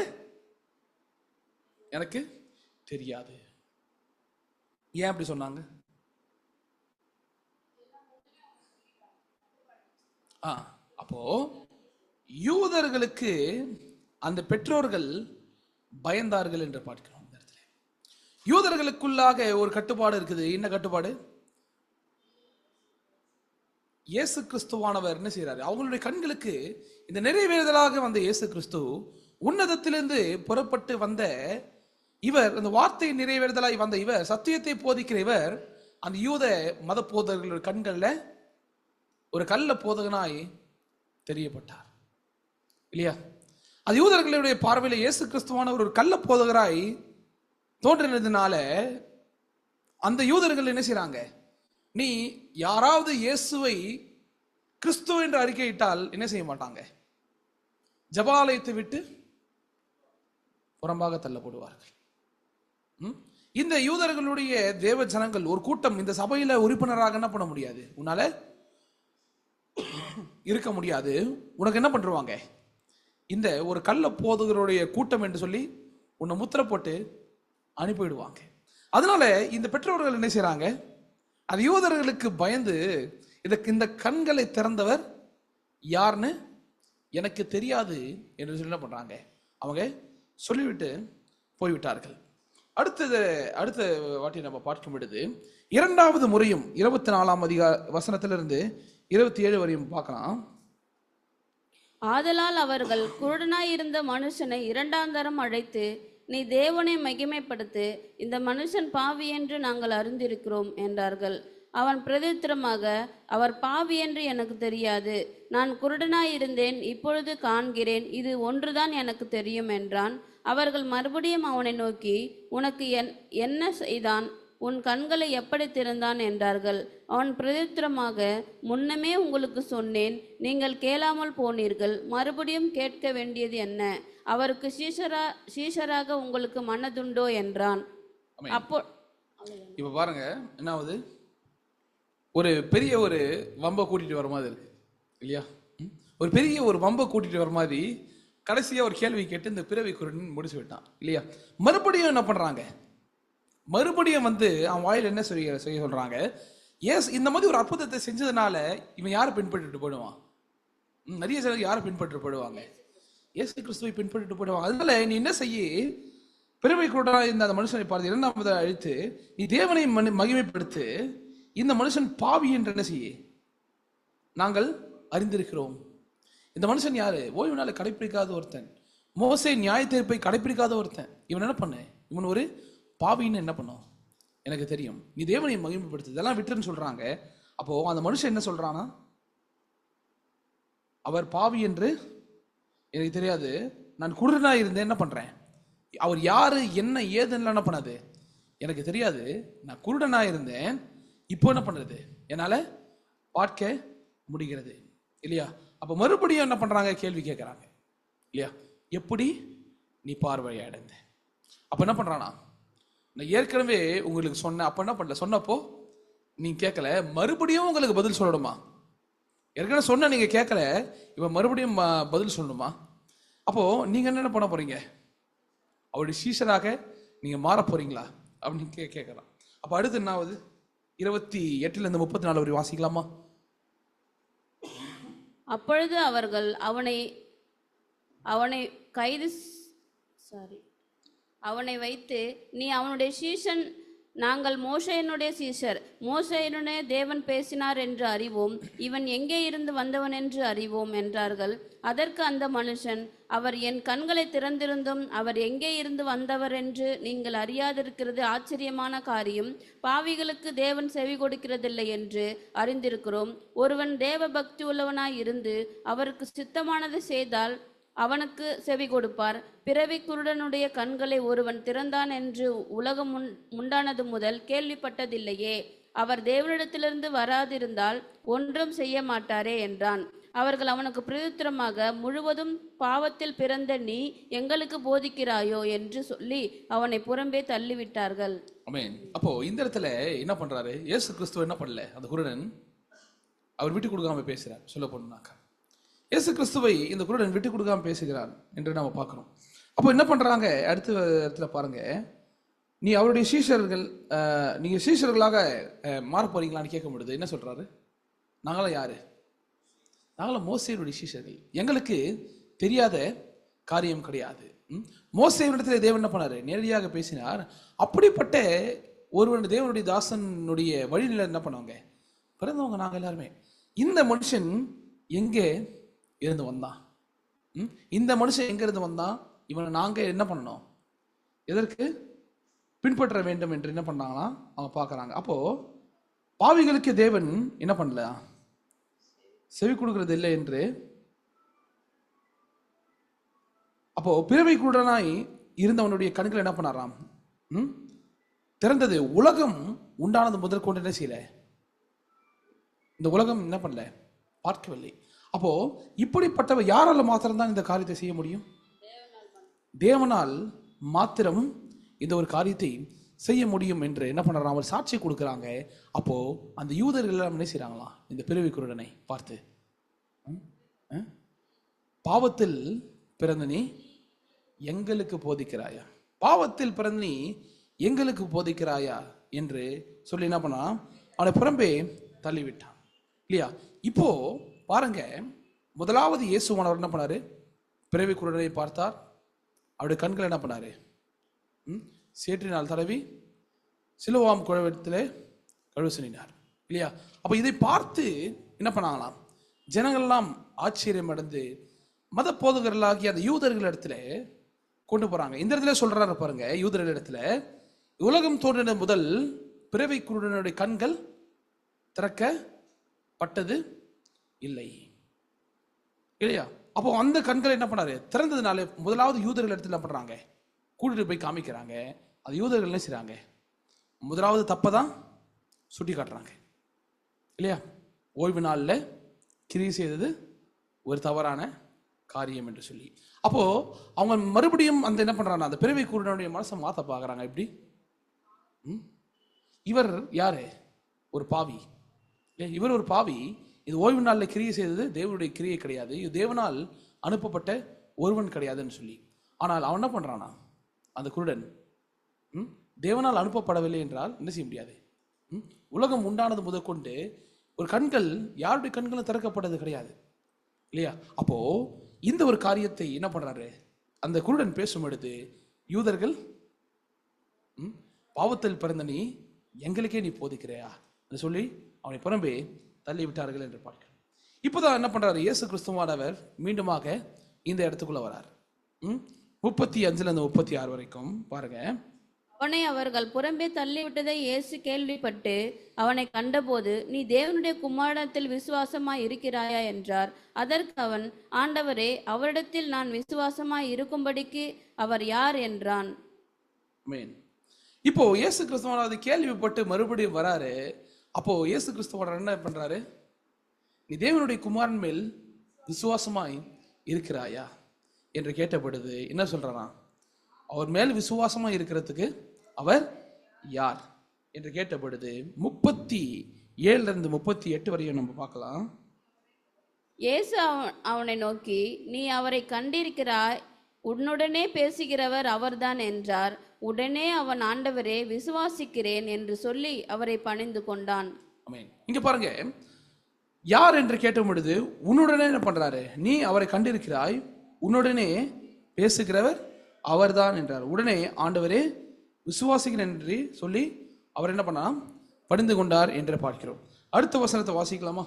எனக்கு தெரியாது. ஏன் அப்படி சொன்னாங்க? அப்போ யூதர்களுக்கு அந்த பெற்றோர்கள் பயந்தார்கள் என்று பார்க்கிறோம். இந்த இடத்துல யூதர்களுக்குள்ளாக ஒரு கட்டுப்பாடு இருக்குது. என்ன கட்டுப்பாடு? இயேசு கிறிஸ்துவானவர் என்ன செய்யறாரு? அவங்களுடைய கண்களுக்கு இந்த நிறைவேறுதலாக வந்த இயேசு கிறிஸ்து, உன்னதத்திலிருந்து புறப்பட்டு வந்த இவர், அந்த வார்த்தை நிறைவேறுதலாய் வந்த இவர், சத்தியத்தை போதிக்கிற இவர், அந்த யூத மத போதகர்களுடைய கண்கள்ல ஒரு கள்ள போதகனாய் தெரியப்பட்டார் இல்லையா? அது யூதர்களுடைய பார்வையில் இயேசு கிறிஸ்துவானவர் ஒரு கள்ள போதகராய் தோன்றினதுனால அந்த யூதர்கள் என்ன செய்றாங்க, நீ யாராவது இயேசுவை கிறிஸ்து என்று அறிக்கையிட்டால் என்ன செய்ய மாட்டாங்க, ஜபாலயத்தை விட்டு புறம்பாக தள்ளப்படுவார்கள். இந்த யூதர்களுடைய தேவ ஜனங்கள் ஒரு கூட்டம் இந்த சபையில உறுப்பினராக என்ன பண்ண முடியாது, உன்னால இருக்க முடியாது. உனக்கு என்ன பண்ணுவாங்க, இந்த ஒரு கள்ள போதகருடைய கூட்டம் என்று சொல்லி உன்னை முத்திரை போட்டு அனுப்பிவிடுவாங்க. அதனால இந்த பெற்றோர்கள் என்ன செய்யறாங்க, அது யூதர்களுக்கு பயந்து இந்த கண்களை திறந்தவர் யாருன்னு எனக்கு தெரியாது என்று சொல்லி என்ன பண்றாங்க, அவங்க சொல்லிவிட்டு போய்விட்டார்கள். அடுத்த வாட்டி நம்ம பார்க்கும் பொழுது இரண்டாவது முறையும் 24 வசனத்திலிருந்து 27 வரையும் பார்க்கலாம். ஆதலால் அவர்கள் குருடனாயிருந்த மனுஷனை இரண்டாம் தரம் அழைத்து, நீ தேவனை மகிமைப்படுத்து, இந்த மனுஷன் பாவி என்று நாங்கள் அறிந்திருக்கிறோம் என்றார்கள். அவன் பிரதித்திரமாக, அவர் பாவி என்று எனக்கு தெரியாது, நான் குருடனாயிருந்தேன், இப்பொழுது காண்கிறேன், இது ஒன்றுதான் எனக்கு தெரியும் என்றான். அவர்கள் மறுபடியும் அவனை நோக்கி, உனக்கு என்ன செய்தான், உன் கண்களை எப்படி திறந்தான் என்றார்கள். அவன் பிரதித்திரமாக, முன்னமே உங்களுக்கு சொன்னேன், நீங்கள் கேளாமல் போனீர்கள், மறுபடியும் கேட்க வேண்டியது என்ன, அவருக்கு சீஷராக உங்களுக்கு மனதுண்டோ என்றான். அப்போ இப்ப பாருங்க என்ன ஆகுது, ஒரு பெரிய ஒரு வம்பை கூட்டிட்டு வர மாதிரி இருக்கு இல்லையா? ஒரு பெரிய ஒரு வம்பை கூட்டிட்டு வர மாதிரி கடைசியா ஒரு கேள்வி கேட்டு இந்த பிறவி குருடன் முடிச்சு விட்டான் இல்லையா? மறுபடியும் என்ன பண்றாங்க, மறுபடியும் அவன் வாயில் என்ன செய்ய சொல்றாங்க, ஏஸ் இந்த மாதிரி ஒரு அற்புதத்தை செஞ்சதுனால இவன் யாரை பின்பற்றிட்டு போயிடுவான்? நிறைய சிலர் யாரை பின்பற்றிட்டு போயிடுவாங்க, இயேசு கிறிஸ்துவை பின்பற்றிட்டு போயிடுவாங்க. அதனால நீ என்ன செய்ய, பிறவி குருடனாக இருந்த அந்த மனுஷனை பார்த்து இரண்டாவது அழைத்து, நீ தேவனை மகிமைப்படுத்து, இந்த மனுஷன் பாவி என்று என்ன செய்ய நாங்கள் அறிந்திருக்கிறோம். இந்த மனுஷன் யாரு, ஓய்வு நாளை கடைப்பிடிக்காத ஒருத்தன், மோசே நியாய தீர்ப்பை கடைப்பிடிக்காத ஒருத்தன், இவன் என்ன பண்ண, இவன் ஒரு பாவின்னு என்ன பண்ணும்? எனக்கு தெரியும், நீ தேவனை மகிமைப்படுத்து, இதெல்லாம் விட்டுன்னு சொல்றாங்க. அப்போ அந்த மனுஷன் என்ன சொல்றானா, அவர் பாவி என்று எனக்கு தெரியாது, நான் குருடனா இருந்தேன், என்ன பண்றேன், அவர் யாரு என்ன ஏதுன்னு என்ன பண்ணாது எனக்கு தெரியாது, நான் குருடனா இருந்தேன், இப்போ என்ன பண்றது, என்னால பார்க்க முடிகிறது இல்லையா? அப்ப மறுபடியும் என்ன பண்றாங்க, கேள்வி கேட்கறாங்க இல்லையா, எப்படி நீ பார்வையை அடைந்த? அப்ப என்ன பண்றானா, நான் ஏற்கனவே உங்களுக்கு சொன்னேன், அப்ப என்ன பண்ணல, சொன்னப்போ நீங்க கேட்கல, மறுபடியும் உங்களுக்கு பதில் சொல்லணுமா? ஏற்கனவே சொன்ன நீங்க கேட்கல, இப்ப மறுபடியும் பதில் சொல்லணுமா? அப்போ நீங்க என்ன பண்ண போறீங்க, அவருடைய சீஷராக நீங்க மாற போறீங்களா அப்படின்னு கேட்கலாம். அப்ப அடுத்து என்ன ஆகுது, 28 34 வரை வாசிக்கலாமா? அப்பொழுது அவர்கள் அவனை வைத்து, நீ அவனுடைய சீஷன், நாங்கள் மோசேயினுடைய சீஷர், மோசேயினுடைய தேவன் பேசினார் என்று அறிவோம், இவன் எங்கே இருந்து வந்தவன் என்று அறிவோம் என்றார்கள். அதற்கு அந்த மனுஷன், அவர் என் கண்களை திறந்திருந்தும் அவர் எங்கே இருந்து வந்தவர் என்று நீங்கள் அறியாதிருக்கிறது ஆச்சரியமான காரியம். பாவிகளுக்கு தேவன் செவி கொடுக்கிறதில்லை என்று அறிந்திருக்கிறோம். ஒருவன் தேவ பக்தி உள்ளவனாய் இருந்து அவருக்கு சித்தமானதை செய்தால் அவனுக்கு செவி கொடுப்பார். பிறவி குருடனுடைய கண்களை ஒருவன் திறந்தான் என்று உலகம் உண்டானது முதல் கேள்விப்பட்டதில்லையே. அவர் தேவனிடத்திலிருந்து வராதிருந்தால் ஒன்றும் செய்ய மாட்டாரே என்றான். அவர்கள் அவனுக்கு பிரதித்திரமாக, முழுவதும் பாவத்தில் பிறந்த நீ எங்களுக்கு போதிக்கிறாயோ என்று சொல்லி அவனை புறம்பே தள்ளிவிட்டார்கள். ஆமென். அப்போ இந்த இடத்துல என்ன பண்றாரு இயேசு கிறிஸ்துவ, என்ன பண்ணல அந்த குருடன், அவர் விட்டு கொடுக்காம பேசுறார். சொல்ல போனாக்கா இயேசு கிறிஸ்துவை இந்த குருடன் விட்டு கொடுக்காம பேசுகிறார் என்று நாம பார்க்கிறோம். அப்போ என்ன பண்றாங்க, அடுத்த இடத்துல பாருங்க, நீ அவருடைய சீஷர்கள், நீங்க சீஷர்களாக மாற போறீங்களான்னு கேட்க முடியுது. என்ன சொல்றாரு, நாங்களாம் யாரு, நாங்களாம் மோசேயுடைய சீஷர்கள், எங்களுக்கு தெரியாத காரியம் கிடையாது. மோசேயிடத்துல தேவன் என்ன பண்ணாரு, நேரடியாக பேசினார். அப்படிப்பட்ட ஒருவன் தேவனுடைய தாசனுடைய வழிநிலை என்ன பண்ணுவாங்க, பிறந்தவங்க நாங்க எல்லாருமே. இந்த மனுஷன் எங்கே இருந்து வந்தான், இந்த மனுஷன் எங்க இருந்து வந்தான், இவனை நாங்க என்ன பண்ணணும், எதற்கு பின்பற்ற வேண்டும் என்று என்ன பண்ணாங்கன்னா அவங்க பார்க்கறாங்க. அப்போ பாவிகளுக்கு தேவன் என்ன பண்ணல, செவி கொடுக்கிறது இல்லை என்று. அப்போ பிறவை குருடனாய் இருந்தவனுடைய கண்கள் என்ன பண்ணாராம், திறந்தது. உலகம் உண்டானது முதல் கொண்டு என்ன செய்யல, இந்த உலகம் என்ன பண்ணல, பார்க்கவில்லை. அப்போ இப்படிப்பட்டவர் யாரால மாத்திரம்தான் இந்த காரியத்தை செய்ய முடியும், தேவனால் மாத்திரம் இந்த ஒரு காரியத்தை செய்ய முடியும் என்று என்ன பண்றாங்க, அவர் சாட்சி கொடுக்குறாங்க. அப்போ அந்த யூதர்கள் எல்லாம் என்ன செய்யறாங்களா, இந்த பிறவி குருடனை பார்த்து, பாவத்தில் பிறந்த நீ எங்களுக்கு போதிக்கிறாயா, பாவத்தில் பிறந்த நீ எங்களுக்கு போதிக்கிறாயா என்று சொல்லி என்ன பண்ணா, அவனை புறம்பே தள்ளிவிட்டான் இல்லையா? இப்போ பாருங்க, முதலாவது இயேசுவானவர் என்ன பண்ணாரு, பிறவி குருடனை பார்த்தார், அவருடைய கண்களை என்ன பண்ணாரு, சேற்றினால் தடவி சிலுவாம் குழவத்திலே கழுவு சொன்னார் இல்லையா? அப்ப இதை பார்த்து என்ன பண்ணாங்களாம், ஜனங்கள்லாம் ஆச்சரியம் அடைந்து மத போதகர்களாகிய அந்த யூதர்கள் இடத்துல கொண்டு போறாங்க. இந்த இடத்துல சொல்றாரு பாருங்க, யூதர்கள் இடத்துல, உலகம் தோன்றின முதல் பிறவி குருடனுடைய கண்கள் திறக்கப்பட்டது இல்லை இல்லையா? அப்போ அந்த கண்களை என்ன பண்ணாரு, திறந்ததுனால முதலாவது யூதர்கள் இடத்துல என்ன பண்றாங்க, கூட்டிட்டு போய் காமிக்கிறாங்க. அது யூதர்கள் என்ன செய்றாங்க, முதலாவது தப்பதான் சுட்டி காட்டுறாங்க இல்லையா? ஓய்வு நாள்ல கிரியை செய்தது ஒரு தவறான காரியம் என்று சொல்லி. அப்போ அவங்க மறுபடியும் அந்த என்ன பண்றாங்க, அந்த பிறவி குருடனுடைய மனசை மாத்த பாக்குறாங்க. எப்படி, இவர் யாரு, ஒரு பாவி, இவர் ஒரு பாவி, இது ஓய்வு நாளில் கிரியை செய்தது தேவனுடைய கிரியை கிடையாது, இது தேவனால் அனுப்பப்பட்ட ஒருவன் கிடையாதுன்னு சொல்லி. ஆனால் அவன் என்ன பண்றானா, அந்த குருடன் தேவனால் அனுப்பப்படவில்லை என்றால் என்ன செய்ய முடியாது. உலகம் உண்டானது முதற்கொண்டு ஒரு கண்கள் யாருடைய கண்களும் திறக்கப்பட்டது கிடையாது இல்லையா? அப்போ இந்த ஒரு காரியத்தை என்ன பண்றாரு, அந்த குருடன் பேசும் பொழுது யூதர்கள், பாவத்தில் பிறந்த நீ எங்களுக்கே நீ போதிக்கிறையா என்று சொல்லி அவனை புறம்பே தள்ளி விட்டார்கள் என்று பார்க்கிறோம். இப்போதான் என்ன பண்றாரு, இயேசு கிறிஸ்துவானவர் மீண்டுமாக இந்த இடத்துக்குள்ள வரார். 35 36 வரைக்கும் பாருங்க. அவனை அவர்கள் புறம்பே தள்ளிவிட்டதை இயேசு கேள்விப்பட்டு அவனை கண்டபோது, நீ தேவனுடைய குமாரனிடத்தில் விசுவாசமாய் இருக்கிறாயா என்றார். அதற்கு அவன், ஆண்டவரே, அவரிடத்தில் நான் விசுவாசமாய் இருக்கும்படிக்கு அவர் யார் என்றான். இப்போ இயேசு கிறிஸ்துவானது கேள்விப்பட்டு மறுபடியும் வராரு. அப்போ இயேசு கிறிஸ்துவோட என்ன பண்றாரு? நீ தேவனுடைய குமாரன் மேல் விசுவாசமாய் இருக்கிறாயா என்று கேட்டபொழுது என்ன சொல்றாராம்? அவர் மேல் விசுவாசமா இருக்கிறதுக்கு அவர் யார் என்று கேட்டபொழுது 37 38 வரையும் நம்ம பார்க்கலாம். இயேசு அவனை நோக்கி, நீ அவரை கண்டிருக்கிறாய், உன்னுடனே பேசுகிறவர் அவர்தான் என்றார். உடனே அவன், ஆண்டவரே, விசுவாசிக்கிறேன் என்று சொல்லி அவரை பணிந்து கொண்டான். ஆமென். இங்க பாருங்க, யார் என்று கேட்ட பொழுது உன்னுடனே என்ன பண்றாரு? நீ அவரை கண்டிருக்கிறாய், உன்னுடனே பேசுகிறவர் அவர்தான் என்றார். உடனே ஆண்டவரே விசுவாசிக்கிறேன் என்று சொல்லி அவர் என்ன பண்ணா? பணிந்து கொண்டார் என்று பார்க்கிறோம். அடுத்த வசனத்தை வாசிக்கலாமா?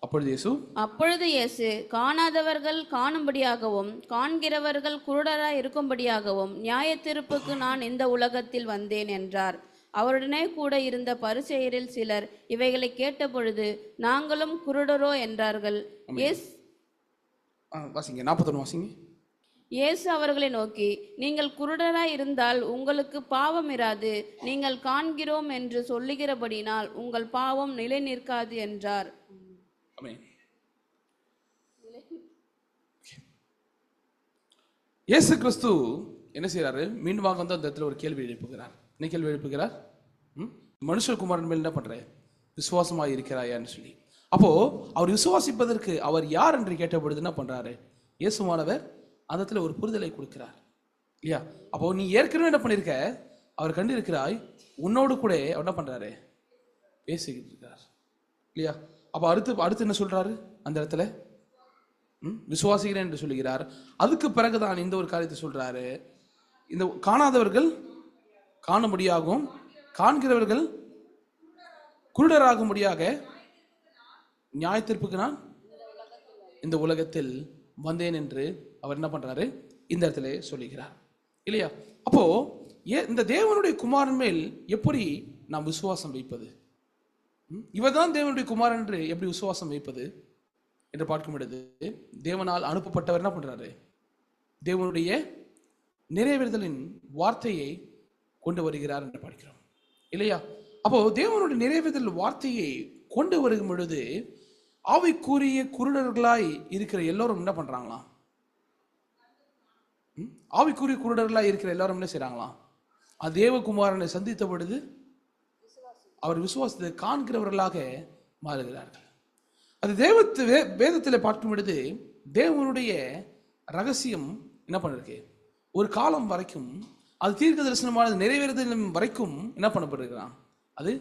அப்பொழுது இயேசு காணாதவர்கள் காணும்படியாகவும் காண்கிறவர்கள் குருடராய் இருக்கும்படியாகவும் நியாய தீர்ப்புக்கு நான் இந்த உலகத்தில் வந்தேன் என்றார். அவருடனே கூட இருந்த பரிசேயரில் சிலர் இவைகளை கேட்டபொழுது, நாங்களும் குருடரோ என்றார்கள். இயேசு அவர்களை நோக்கி, நீங்கள் குருடராய் இருந்தால் உங்களுக்கு பாவம் இராது. நீங்கள் காண்கிறோம் என்று சொல்லுகிறபடினால் உங்கள் பாவம் நிலை நிற்காது என்றார். இயேசு கிறிஸ்து என்ன செய்யறாரு? மீண்டும் வந்து அந்த இடத்துல ஒரு கேள்வி எழுப்புகிறார். என்ன கேள்வி எழுப்புகிறார்? மனுஷகுமாரன் மேல் என்ன பண்ற? விசுவாசமாக இருக்கிறாயான்னு சொல்லி. அப்போ அவர் விசுவாசிப்பதற்கு அவர் யார் என்று கேட்ட பொழுது என்ன பண்றாரு? இயேசுவானவர் அந்த இடத்துல ஒரு புரிதலை கொடுக்கிறார் இல்லையா? அப்போ நீ ஏற்கனவே என்ன பண்ணிருக்க? அவர் கண்டு இருக்கிறாய், உன்னோடு கூட அவர் என்ன பண்றாரு? பேசிக்கிட்டு இருக்கிறார் இல்லையா? அப்போ அடுத்து என்ன சொல்றாரு அந்த இடத்துல? விசுவாசிக்கிறேன் என்று சொல்லுகிறார். அதுக்கு பிறகுதான் இந்த ஒரு காரியத்தை சொல்றாரு. இந்த காணாதவர்கள் காணும்படியாகவும் காண்கிறவர்கள் குருடராகும்படியாக நியாய தீர்ப்புக்கு நான் இந்த உலகத்தில் வந்தேன் என்று அவர் என்ன பண்றாரு? இந்த இடத்துல சொல்லுகிறார் இல்லையா? அப்போ இந்த தேவனுடைய குமாரன் மேல் எப்படி நாம் விசுவாசம் வைப்பது? இவர்தான் தேவனுடைய குமாரன் என்று எப்படி விசுவாசம் வைப்பது என்று பார்க்கும் பொழுது, தேவனால் அனுப்பப்பட்டவர் என்ன பண்றாரு? தேவனுடைய நிறைவேறுதலின் வார்த்தையை கொண்டு வருகிறார் என்று பார்க்கிறோம் இல்லையா? அப்போ தேவனுடைய நிறைவேறுதல் வார்த்தையை கொண்டு வரும் பொழுது ஆவிக்குரிய குருடர்களாய் இருக்கிற எல்லோரும் என்ன பண்றாங்களாம்? ஆவிக்குரிய குருடர்களாய் இருக்கிற எல்லாரும் என்ன செய்யறாங்களாம்? தேவகுமாரனை சந்தித்த பொழுது அவர் விசுவாசத்தை காண்கிறவர்களாக மாறுகிறார்கள். அது வேதத்தில் பார்க்கும் பொழுது தேவனுடைய ரகசியம் என்ன பண்ணிருக்கு? ஒரு காலம் வரைக்கும் அது தீர்க்க தரிசனமானது நிறைவேறுதல் வரைக்கும் என்ன பண்ணப்பட்டிருக்கிறான்? அது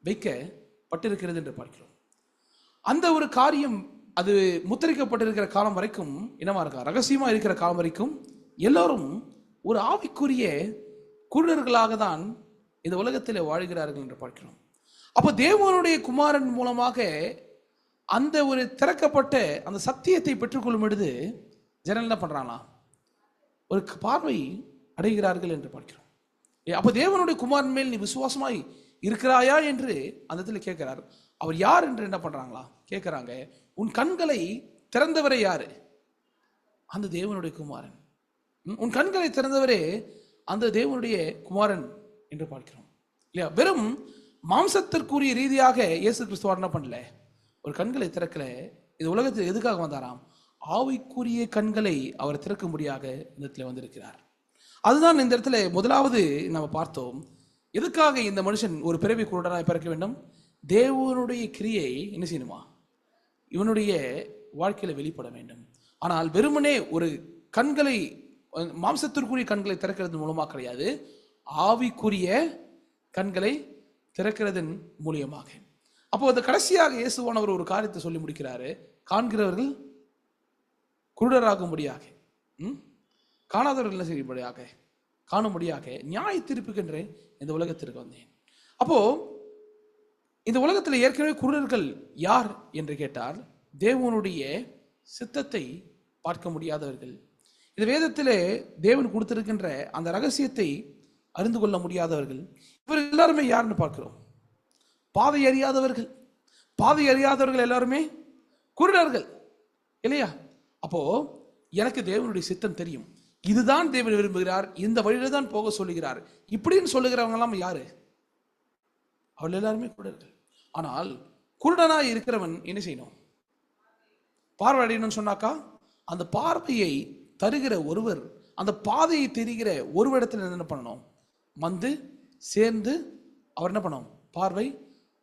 வைக்கப்பட்டிருக்கிறது என்று பார்க்கிறோம். அந்த ஒரு காரியம் அது முத்திரிக்கப்பட்டிருக்கிற காலம் வரைக்கும் என்னவா இருக்கா? ரகசியமா இருக்கிற காலம் வரைக்கும் எல்லோரும் ஒரு ஆவிக்குரிய குருடர்களாக தான் இந்த உலகத்தில் வாழ்கிறார்கள் என்று பார்க்கிறோம். அப்போ தேவனுடைய குமாரன் மூலமாக அந்த ஒரு திறக்கப்பட்ட அந்த சத்தியத்தை பெற்றுக்கொள்ளும் பொழுது ஜனங்கள் என்ன பண்றாங்களா? ஒரு பார்வை அடைகிறார்கள் என்று பார்க்கிறோம். அப்போ தேவனுடைய குமாரன் மேல் நீ விசுவாசமாய் இருக்கிறாயா என்று அந்த இடத்துல கேட்கிறார். அவர் யார் என்று என்ன பண்றாங்களா? கேட்கிறாங்க. உன் கண்களை திறந்தவரே யாரு? அந்த தேவனுடைய குமாரன். உன் கண்களை திறந்தவரே அந்த தேவனுடைய குமாரன் என்று பார்க்கிறோம் இல்லையா? வெறும் மாம்சத்திற்குரிய ரீதியாக இயேசு கிறிஸ்துவார் என்ன பண்ணல? ஒரு கண்களை திறக்கல. இந்த உலகத்தில் எதுக்காக வந்தாராம்? ஆவிக்குரிய கண்களை அவர் திறக்கும்படியாக இந்த இடத்துல வந்திருக்கிறார். அதுதான் இந்த இடத்துல முதலாவது நம்ம பார்த்தோம். எதுக்காக இந்த மனுஷன் ஒரு பிறவி குருடனாய் பிறக்க வேண்டும்? தேவனுடைய கிரியை என்ன செய்யணுமா? இவனுடைய வாழ்க்கையில வெளிப்பட வேண்டும். ஆனால் வெறுமனே ஒரு கண்களை, மாம்சத்திற்குரிய கண்களை திறக்கிறது மூலமா கிடையாது, ஆவிக்குரிய கண்களை திறக்கிறதன் மூலியமாக. அப்போ அந்த கடைசியாக இயேசுவானவர் ஒரு காரியத்தை சொல்லி முடிக்கிறாரு. காண்கிறவர்கள் குருடராகும்படியாக, காணாதவர்கள் என்ன செய்யும்படியாக, காணும்படியாக நியாய தீர்ப்புக்கென்று இந்த உலகத்திற்கு வந்தேன். அப்போ இந்த உலகத்தில் ஏற்கனவே குருடர்கள் யார் என்று கேட்டால், தேவனுடைய சித்தத்தை பார்க்க முடியாதவர்கள், இந்த வேதத்திலே தேவன் கொடுத்திருக்கின்ற அந்த ரகசியத்தை அறிந்து கொள்ள முடியாதவர்கள் இவர் எல்லாருமே யாருன்னு பார்க்கிறோம்? பாதை அறியாதவர்கள். பாதை அறியாதவர்கள் எல்லாருமே குருடர்கள் இல்லையா? அப்போ எனக்கு தேவனுடைய சித்தம் தெரியும், இதுதான் தேவன் விரும்புகிறார், இந்த வழியில தான் போக சொல்லுகிறார் இப்படின்னு சொல்லுகிறவங்க எல்லாம் யாரு? அவள் எல்லாருமே குருடர்கள். ஆனால் குருடனாய் இருக்கிறவன் என்ன செய்யணும்? பார்வை அடையணும்னு சொன்னாக்கா அந்த பார்வையை தருகிற ஒருவர், அந்த பாதையை தெரிகிற ஒருவரிடத்தில் என்ன பண்ணணும்? வந்து சேர்ந்து அவர் என்ன பண்ணணும்? பார்வை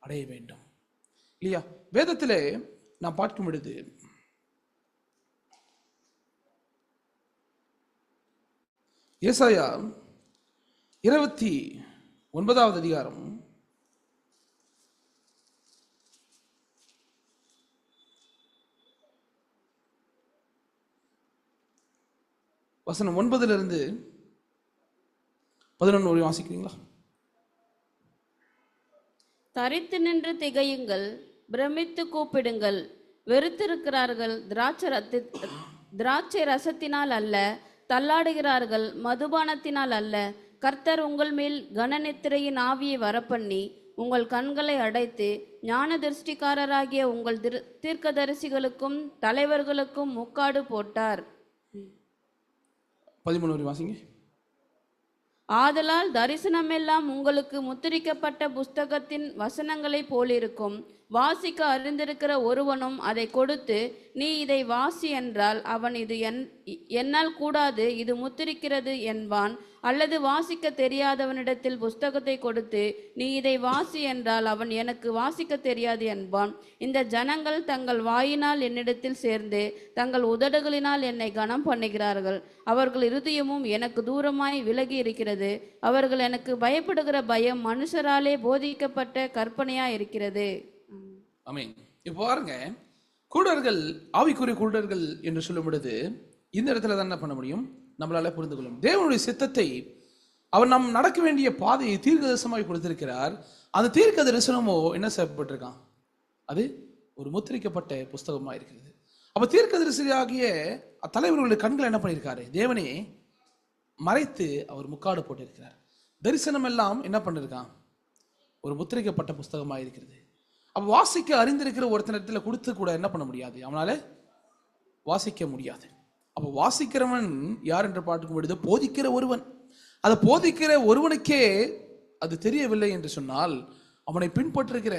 அடைய வேண்டும் இல்லையா? வேதத்திலே நாம் பார்க்கும் பொழுது ஏசாயா 29வது அதிகாரம் வசனம் 9 11 வாசிக்கிறீங்களா? தரித்து நின்று திகையுங்கள், பிரமித்து கூப்பிடுங்கள். வெறுத்திருக்கிறார்கள் திராட்சை ரசத்தினால் அல்ல, தள்ளாடுகிறார்கள் மதுபானத்தினால் அல்ல. கர்த்தர் உங்கள் மேல் கனநித்திரையின் ஆவியை வரப்பண்ணி உங்கள் கண்களை அடைத்து ஞான திருஷ்டிக்காரராகிய உங்கள் தீர்க்கதரிசிகளுக்கும் தலைவர்களுக்கும் முக்காடு போட்டார். 13 வாசிங்க. ஆதலால் தரிசனமெல்லாம் உங்களுக்கு முத்திரிக்கப்பட்ட புஸ்தகத்தின் வசனங்களைப் போலிருக்கும். வாசிக்க அறிந்திருக்கிற ஒருவனும் அதை கொடுத்து, நீ இதை வாசி என்றால் அவன் இது என்னால் கூடாது, இது முத்திரிக்கிறது என்பான். அல்லது வாசிக்க தெரியாதவனிடத்தில் புஸ்தகத்தை கொடுத்து, நீ இதை வாசி என்றால் அவன் எனக்கு வாசிக்க தெரியாது என்பான். இந்த ஜனங்கள் தங்கள் வாயினால் என்னிடத்தில் சேர்ந்து தங்கள் உதடுகளினால் என்னை கனம் பண்ணுகிறார்கள். அவர்கள் இருதயமும் எனக்கு தூரமாய் விலகி இருக்கிறது. அவர்கள் எனக்கு பயப்படுகிற பயம் மனுஷராலே போதிக்கப்பட்ட கற்பனையா இருக்கிறது. ஆமென். இப்போ பாருங்க, குருடர்கள், ஆவிக்குரிய குருடர்கள் என்று சொல்லும் பொழுது இந்த இடத்துல தான் என்ன பண்ண முடியும்? நம்மளால புரிந்து கொள்ளும். தேவனுடைய சித்தத்தை அவர் நாம் நடக்க வேண்டிய பாதையை தீர்க்க தரிசனமாய் கொடுத்திருக்கிறார். அந்த தீர்க்க தரிசனமோ என்ன செய்யப்பட்டிருக்கான்? அது ஒரு முத்திரிக்கப்பட்ட புஸ்தகமாக இருக்கிறது. அப்ப தீர்க்க தரிசனியாகிய தலைவர்களுடைய கண்களை என்ன பண்ணியிருக்காரு? தேவனே மறைத்து அவர் முக்காடு போட்டிருக்கிறார். தரிசனம் எல்லாம் என்ன பண்ணிருக்கான்? ஒரு முத்திரிக்கப்பட்ட புஸ்தகமாக இருக்கிறது. அப்ப வாசிக்க அறிந்திருக்கிற ஒருத்தனத்துல கொடுத்து கூட என்ன பண்ண முடியாது, அவனால வாசிக்க முடியாது. அப்ப வாசிக்கிறவன் யார் என்று பார்க்கும் பொழுது போதிக்கிற ஒருவன். அதை போதிக்கிற ஒருவனுக்கே அது தெரியவில்லை என்று சொன்னால் அவனை பின்பற்றுகிற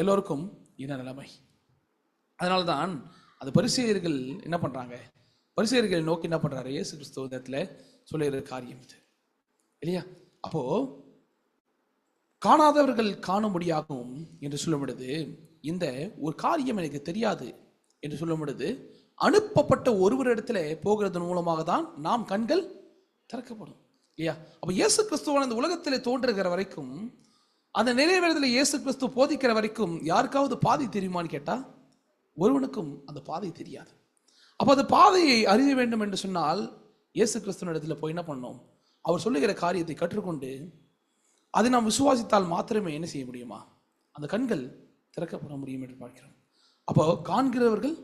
எல்லோருக்கும் என்ன நிலைமை? அதனால்தான் அது பரிசேயர்கள் என்ன பண்றாங்க? பரிசேயர்களை நோக்கி என்ன பண்றாரு? இயேசு கிறிஸ்துவ இடத்துல சொல்லுகிற காரியம் இது இல்லையா? அப்போ காணாதவர்கள் காணும்படியாகும் என்று சொல்லும் பொழுது, இந்த ஒரு காரியம் எனக்கு தெரியாது என்று சொல்லும் பொழுது, அனுப்பப்பட்ட ஒருவரிடத்துல போகிறதன் மூலமாக தான் நாம் கண்கள் திறக்கப்படும் இல்லையா? அப்ப இயேசு கிறிஸ்துவான இந்த உலகத்திலே தோன்றுகிற வரைக்கும், அந்த நிறைவேறதில் இயேசு கிறிஸ்து போதிக்கிற வரைக்கும் யாருக்காவது பாதை தெரியுமான்னு கேட்டா ஒருவனுக்கும் அந்த பாதை தெரியாது. அப்ப அந்த பாதையை அறிய வேண்டும் என்று சொன்னால் இயேசு கிறிஸ்துவின் இடத்துல போய் என்ன பண்ணணும்? அவர் சொல்லுகிற காரியத்தை கற்றுக்கொண்டு அதை நாம் விசுவாசித்தால் மாத்திரமே என்ன செய்ய முடியுமா? அந்த கண்கள் திறக்கப்பட முடியும் என்று பார்க்கிறோம். அப்போ காண்கிறவர்கள்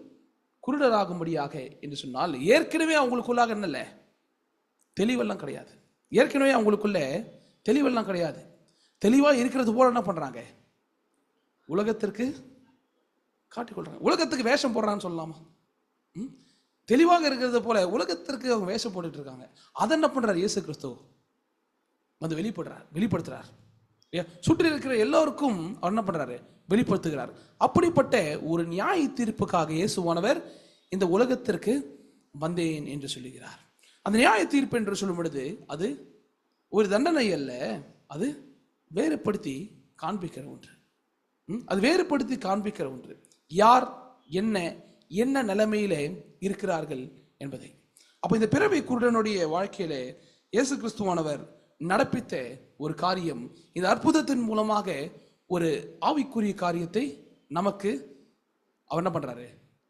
குருடராகும்படியாக என்று சொன்னால் ஏற்கனவே அவங்களுக்குள்ளாக என்னல்ல தெளிவெல்லாம் கிடையாது. ஏற்கனவே அவங்களுக்குள்ள தெளிவெல்லாம் கிடையாது. தெளிவா இருக்கிறது போல என்ன பண்றாங்க? உலகத்திற்கு காட்டிக்கொள்றாங்க. உலகத்துக்கு வேஷம் போடுறான்னு சொல்லலாமா? தெளிவாக இருக்கிறது போல உலகத்திற்கு அவங்க வேஷம் போட்டுட்டு இருக்காங்க. அதை என்ன பண்றாரு? இயேசு கிறிஸ்து வந்து வெளிப்படுத்துறார். சுற்றி இருக்கிற எல்லோருக்கும் அவர் என்ன பண்றாரு? வெளிப்படுத்துகிறார். அப்படிப்பட்ட ஒரு நியாய தீர்ப்புக்காக இயேசுவானவர் இந்த உலகத்திற்கு வந்தேன் என்று சொல்லுகிறார். அந்த நியாய தீர்ப்பு என்று சொல்லும் பொழுது அது ஒரு தண்டனை அல்ல, அது வேறுபடுத்தி காண்பிக்கிற ஒன்று. அது வேறுபடுத்தி காண்பிக்கிற ஒன்று. யார் என்ன நிலைமையில இருக்கிறார்கள் என்பதை. அப்ப இந்த பிறவி குருடனுடைய வாழ்க்கையில இயேசு கிறிஸ்துவானவர் நடப்பித்த ஒரு காரியம், இந்த அற்புதத்தின் மூலமாக ஒரு ஆவிக்குரிய காரியத்தை நமக்கு அவர் என்ன பண்றாரு?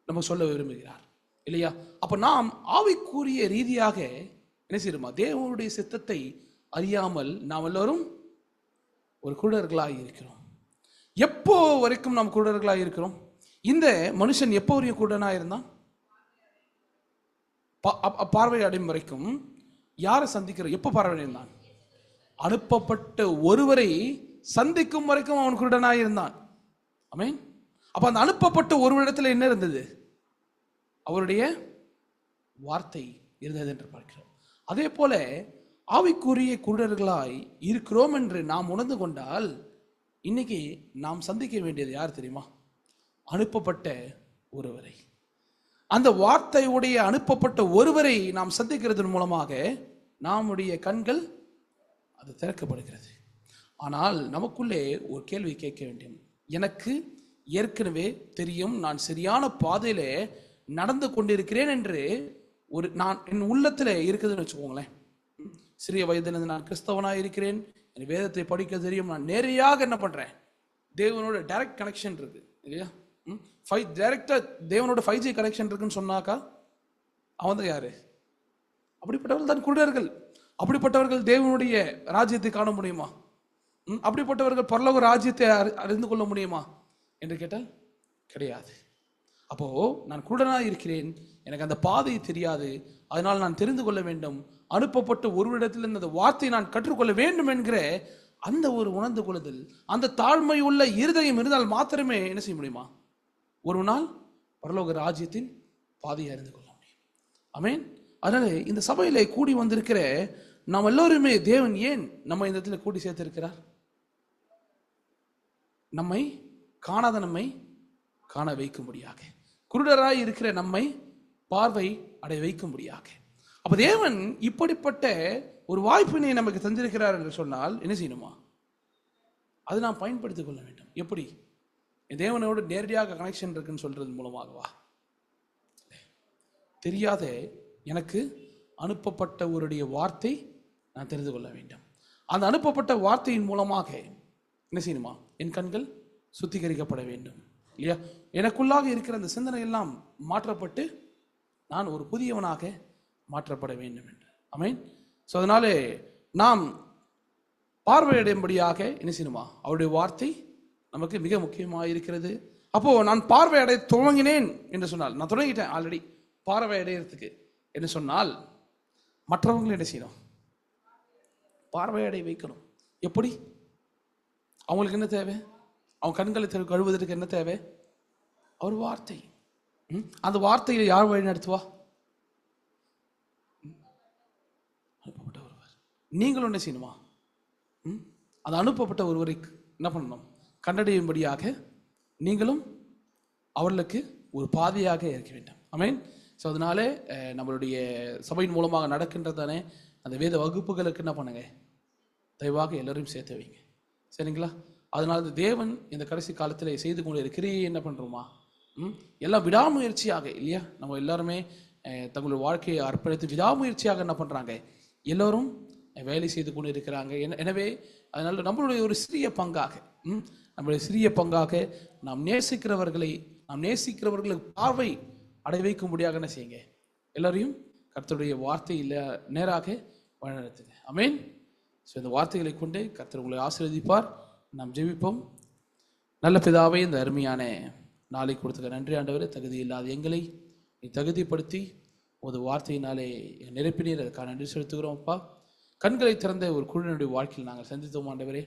நம்ம சொல்ல விரும்புகிறார் இல்லையா? அப்ப நாம் ஆவிக்குரிய ரீதியாக என்ன செய்யணுமா? தேவனுடைய சித்தத்தை அறியாமல் நாம் எல்லோரும் ஒரு குருடர்களாக இருக்கிறோம். எப்போ வரைக்கும் நாம் குருடர்களாக இருக்கிறோம்? இந்த மனுஷன் எப்போ வரையும் குருடனா இருந்தான்? பார்வை அடையும் வரைக்கும் யாரை சந்திக்கிற எப்போ பார்வை அடைந்தான்? அனுப்பப்பட்ட ஒருவரை சந்திக்கும் வரைக்கும் அவன் குருடனாய் இருந்தான். ஆமென். அப்ப அந்த அனுப்பப்பட்ட ஒருவரிடத்துல என்ன இருந்தது? அவருடைய வார்த்தை இருந்தது என்று பார்க்கிறோம். அதே போல ஆவிக்குரிய குருடர்களாய் இருக்கிறோம் என்று நாம் உணர்ந்து கொண்டால் இன்னைக்கு நாம் சந்திக்க வேண்டியது யார் தெரியுமா? அனுப்பப்பட்ட ஒருவரை. அந்த வார்த்தையுடைய அனுப்பப்பட்ட ஒருவரை நாம் சந்திக்கிறதன் மூலமாக நம்முடைய கண்கள் அது திறக்கப்படுகிறது. ஆனால் நமக்குள்ளே ஒரு கேள்வி கேட்க வேண்டும். எனக்கு ஏற்கனவே தெரியும், நான் சரியான பாதையில நடந்து கொண்டிருக்கிறேன் என்று ஒரு நான் என் உள்ளத்துல இருக்குதுன்னு வச்சுக்கோங்களேன். சிறிய வயதிலிருந்து நான் கிறிஸ்தவனாக இருக்கிறேன், என் வேதத்தை படிக்க தெரியும், நான் நேரடியாக என்ன பண்றேன், தேவனோட டைரக்ட் கனெக்ஷன் இருக்கு இல்லையா? டைரக்டா தேவனோட 5G கனெக்ஷன் இருக்குன்னு சொன்னாக்கா அவன் தான் யாரு? அப்படிப்பட்டவர்கள் தான் குருடர்கள். அப்படிப்பட்டவர்கள் தேவனுடைய ராஜ்யத்தை காண முடியுமா? அப்படிப்பட்டவர்கள் பரலோக ராஜ்யத்தை அறிந்து கொள்ள முடியுமா என்று கேட்டால் கிடையாது. அப்போ நான் குருடனாக இருக்கிறேன், எனக்கு அந்த பாதை தெரியாது, அதனால் நான் தெரிந்து கொள்ள வேண்டும், அனுப்பப்பட்ட ஒருவரிடத்தில் அந்த வார்த்தையை நான் கற்றுக்கொள்ள வேண்டும் என்கிற அந்த ஒரு உணர்ந்து கொள்ளுதல், அந்த தாழ்மை உள்ள இருதயம் இருந்தால் மாத்திரமே என்ன செய்ய முடியுமா? ஒரு நாள் பரலோக ராஜ்யத்தின் பாதையை அறிந்து கொள்ள முடியும். ஆமென். அதனால இந்த சபையில கூடி வந்திருக்கிற நாம் எல்லோருமே தேவன் ஏன் நம்ம இந்த இடத்துல கூடி சேர்த்திருக்கிறார்? நம்மை காணாத நம்மை காண வைக்கும்படியாக, குருடராய் இருக்கிற நம்மை பார்வை அடைய வைக்கும்படியாக. அப்ப தேவன் இப்படிப்பட்ட ஒரு வாய்ப்பினை நமக்கு தந்திருக்கிறார் என்று சொன்னால் என்ன செய்யணுமா? அதை நாம் பயன்படுத்திக் கொள்ள வேண்டும். எப்படி? தேவனோடு நேரடியாக கனெக்ஷன் இருக்குன்னு சொல்றது மூலமாகவா? தெரியாத எனக்கு அனுப்பப்பட்ட ஒருடைய வார்த்தை நான் தெரிந்து கொள்ள வேண்டும். அந்த அனுப்பப்பட்ட வார்த்தையின் மூலமாக என்ன செய்யணுமா? என் கண்கள் சுத்திகரிக்கப்பட வேண்டும் இல்லையா? எனக்குள்ளாக இருக்கிற அந்த சிந்தனை எல்லாம் மாற்றப்பட்டு நான் ஒரு புதியவனாக மாற்றப்பட வேண்டும் என்று. ஆமென். ஸோ அதனாலே நாம் பார்வையடையும்படியாக என்ன செய்யணுமா? அவருடைய வார்த்தை நமக்கு மிக முக்கியமாக இருக்கிறது. அப்போ நான் பார்வையடை துவங்கினேன் என்று சொன்னால், நான் தொடங்கிட்டேன் ஆல்ரெடி பார்வை அடைகிறதுக்கு என்று சொன்னால், மற்றவங்களை என்ன செய்யணும்? பார்வையடை வைக்கணும். எப்படி? அவங்களுக்கு என்ன தேவை? அவங்க கண்களை கழுவதற்கு என்ன தேவை? அவர் வார்த்தை. அந்த வார்த்தையை யார் வழி நடத்துவா? அனுப்பப்பட்ட ஒருவர். நீங்களும் என்ன செய்யணுமா? அந்த அனுப்பப்பட்ட ஒருவரை என்ன பண்ணணும்? கண்டடையும்படியாக நீங்களும் அவர்களுக்கு ஒரு பாதையாக இருக்க வேண்டும். ஆமென். ஸோ அதனால நம்மளுடைய சபையின் மூலமாக நடக்கின்றதானே அந்த வேத வகுப்புகளுக்கு என்ன பண்ணுங்க? தயவாக எல்லாரையும் சேர்த்து வைங்க. சரிங்களா? அதனால தேவன் இந்த கடைசி காலத்தில் செய்து கொண்டு இருக்கிறையே என்ன பண்ணுறோமா? எல்லாம் விடாமுயற்சியாக இல்லையா? நம்ம எல்லாருமே தங்களுடைய வாழ்க்கையை அர்ப்பணித்து விடாமுயற்சியாக என்ன பண்ணுறாங்க? எல்லோரும் வேலை செய்து கொண்டு இருக்கிறாங்க. எனவே அதனால நம்மளுடைய ஒரு சிறிய பங்காக நம்மளுடைய சிறிய பங்காக நாம் நேசிக்கிறவர்களுக்கு பார்வை அடை வைக்கும்படியாக என்ன செய்யுங்க? எல்லாரையும் கர்த்தருடைய வார்த்தையில் நேராக வழிநடத்துங்க. ஆமென். ஸோ இந்த வார்த்தைகளை கொண்டு கர்த்தர் உங்களை ஆசீர்வதிப்பார். நாம் ஜெபிப்போம். நல்ல பிதாவே, இந்த அருமையான நாளை கொடுத்துக்க நன்றி ஆண்டவரே. தகுதி இல்லாத எங்களை நீ தகுதிப்படுத்தி ஒரு வார்த்தையினாலே நிரப்பினீர், அதுக்காக நன்றி செலுத்துகிறோம் அப்பா. கண்களை திறந்த ஒரு குழுவினுடைய வாழ்க்கையில் நாங்கள் சந்தித்தோம் ஆண்டவரே.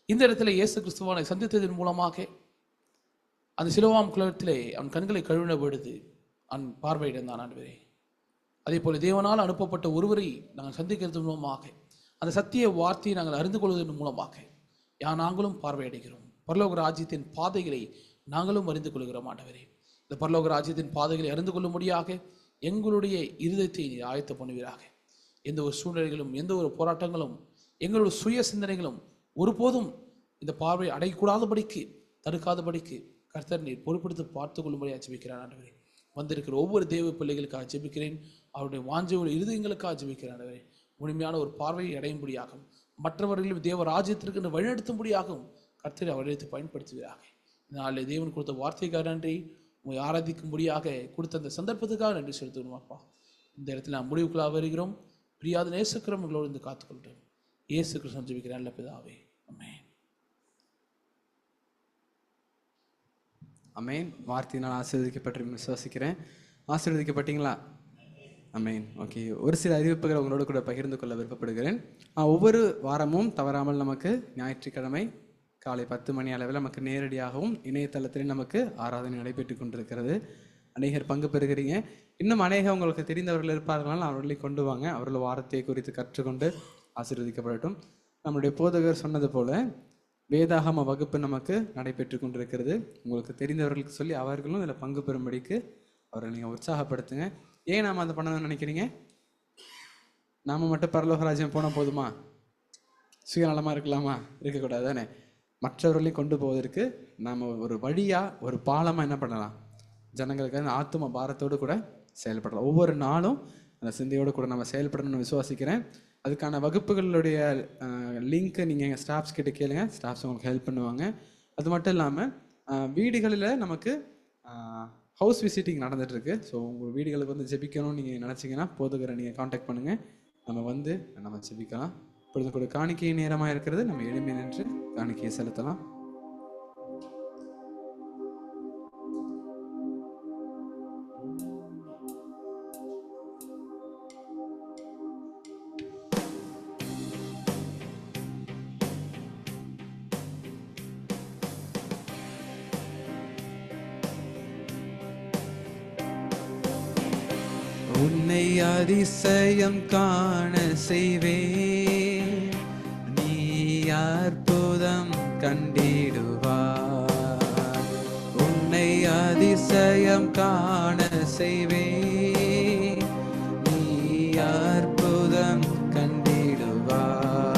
இந்த இடத்துல இயேசு கிறிஸ்துவானை சந்தித்ததன் மூலமாக அந்த சிலுவாம் குளத்திலே அவன் கண்களை கழுவின பொழுது அவன் பார்வையிடந்தான் ஆண்டவரே. அதே போல தேவனால் அனுப்பப்பட்ட ஒருவரை நாங்கள் சந்திக்கிறது மூலமாக அந்த சத்திய வார்த்தையை நாங்கள் அறிந்து கொள்வதன் மூலமாக நாங்களும் பார்வையடைகிறோம். பரலோக ராஜ்யத்தின் பாதைகளை நாங்களும் அறிந்து கொள்கிறோம் ஆண்டவரே. இந்த பரலோக ராஜ்யத்தின் பாதைகளை அறிந்து கொள்ளும்படியாக எங்களுடைய இருதயத்தை ஆயத்த பண்ணுவீராக. எந்த ஒரு சூழ்நிலைகளும் எந்த ஒரு போராட்டங்களும் எங்களுடைய சுய சிந்தனைகளும் ஒருபோதும் இந்த பார்வை அடையக்கூடாதபடிக்கு தடுக்காதபடிக்கு கர்த்தர் நீர் பொறுப்படுத்தி பார்த்து கொள்ளும்படியாக ஜெபிக்கிறான் ஆண்டவரே. வந்திருக்கிற ஒவ்வொரு தேவ பிள்ளைகளுக்காக ஜெபிக்கிறேன். அவருடைய வாஞ்சையோட இருதயங்களுக்காக ஜெபிக்கிறேன் ஆண்டவரே. முழுமையான ஒரு பார்வையை அடையும்படியாகும், மற்றவர்களும் தேவ ராஜ்யத்திற்கு வழிநடத்தும்படியாகவும் கர்த்தரை அவர்களுக்கு பயன்படுத்துவீராக. இதனாலே தேவன் கொடுத்த வார்த்தைக்காக நன்றி, உங்களை ஆராதிக்கும்படியாக கொடுத்த அந்த சந்தர்ப்பத்துக்காக நன்றி செலுத்துகிறோம் அப்பா. இந்த இடத்துல நாம் முடிவுக்குள்ளாக வருகிறோம். பிரியாத நேசக்கிரம் உங்களோடு இருந்து காத்துக்கொள்கிறோம். இயேசு கிறிஸ்து ஜெபிக்கிறேன் நல்ல பிதாவே. ஆமென். ஆமென். வார்த்தையினால் ஆசீர்வதிக்கப்பட்டு விசுவாசிக்கிறேன். ஆசீர்வதிக்கப்பட்டீங்களா? அமேன். ஓகே, ஒரு சில அறிவிப்புகளை உங்களோட கூட பகிர்ந்து கொள்ள விருப்பப்படுகிறேன். ஒவ்வொரு வாரமும் தவறாமல் நமக்கு ஞாயிற்றுக்கிழமை காலை 10 மணி அளவில் நமக்கு நேரடியாகவும் இணையதளத்திலும் நமக்கு ஆராதனை நடைபெற்று கொண்டிருக்கிறது. அநேகர் பங்கு பெறுகிறீங்க. இன்னும் அநேகம் உங்களுக்கு தெரிந்தவர்கள் இருப்பார்களால் அவர்களை கொண்டு வாங்க. அவர்கள் வாரத்தை குறித்து கற்றுக்கொண்டு ஆசீர்வதிக்கப்படட்டும். நம்முடைய போதகர் சொன்னது போல வேதாகம வகுப்பு நமக்கு நடைபெற்று கொண்டிருக்கிறது. உங்களுக்கு தெரிந்தவர்களுக்கு சொல்லி அவர்களும் இதில் பங்கு பெறும்படிக்கு அவரை நீங்கள் உற்சாகப்படுத்துங்க. ஏன் நாம் அதை பண்ணணும்னு நினைக்கிறீங்க? நாம் மட்டும் பரலோகராஜ்யம் போனால் போதுமா? சுயநலமாக இருக்கலாமா? இருக்கக்கூடாது தானே. மற்றவர்களையும் கொண்டு போவதற்கு நாம் ஒரு வழியாக, ஒரு பாலமாக என்ன பண்ணலாம்? ஜனங்களுக்கு ஆத்தும பாரத்தோடு கூட செயல்படலாம். ஒவ்வொரு நாளும் அந்த சிந்தையோடு கூட நம்ம செயல்படணும்னு விசுவாசிக்கிறேன். அதுக்கான வகுப்புகளுடைய லிங்க்கு நீங்கள் எங்கள் ஸ்டாஃப்ஸ் கிட்ட கேளுங்க. ஸ்டாஃப்ஸ் உங்களுக்கு ஹெல்ப் பண்ணுவாங்க. அது மட்டும் இல்லாமல் வீடுகளில் நமக்கு ஹவுஸ் விசிட்டிங் நடந்துகிட்ருக்கு. ஸோ உங்கள் வீடுகளுக்கு வந்து ஜெபிக்கணும்னு நீங்கள் நினச்சிங்கன்னா போதுகிற நீங்கள் காண்டாக்ட் பண்ணுங்கள். நம்ம ஜெபிக்கலாம். இப்பொழுது கூட காணிக்கை நேரமாக இருக்கிறது. நம்ம எளிமை நின்று காணிக்கையை செலுத்தலாம். உன்னை அதிசயம் காண செய்வேன், நீ அற்புதம் கண்டிடுவார். உன்னை அதிசயம் காண செய்வேன், நீ அற்புதம் கண்டிடுவார்.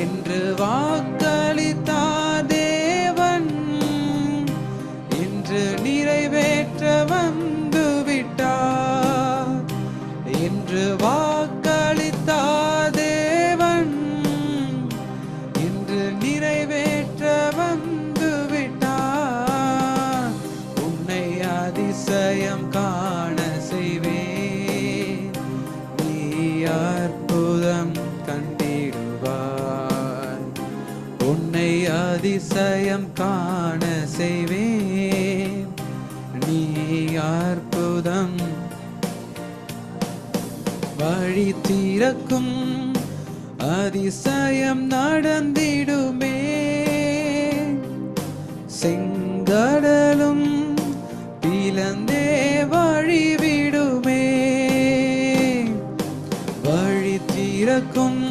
என்று வாக்களித்தார் தேவன், இன்று நிறைவேற்ற வந்து விட்டார். என்று வாக்களித்தார் தேவன், இன்று நிறைவேற்ற வந்து விட்டார். உன்னை அதிசயம் காண செய்வேன், நீ அற்புதம் கண்டிடுவார். உன்னை அதிசயம் காண செய்வேன், நீ அற்புதம். வழி திறக்கும் அதிசயம் நடந்திடுமே, செங்கடலும் பிளந்தே வழிவிடுமே. வழி திறக்கும்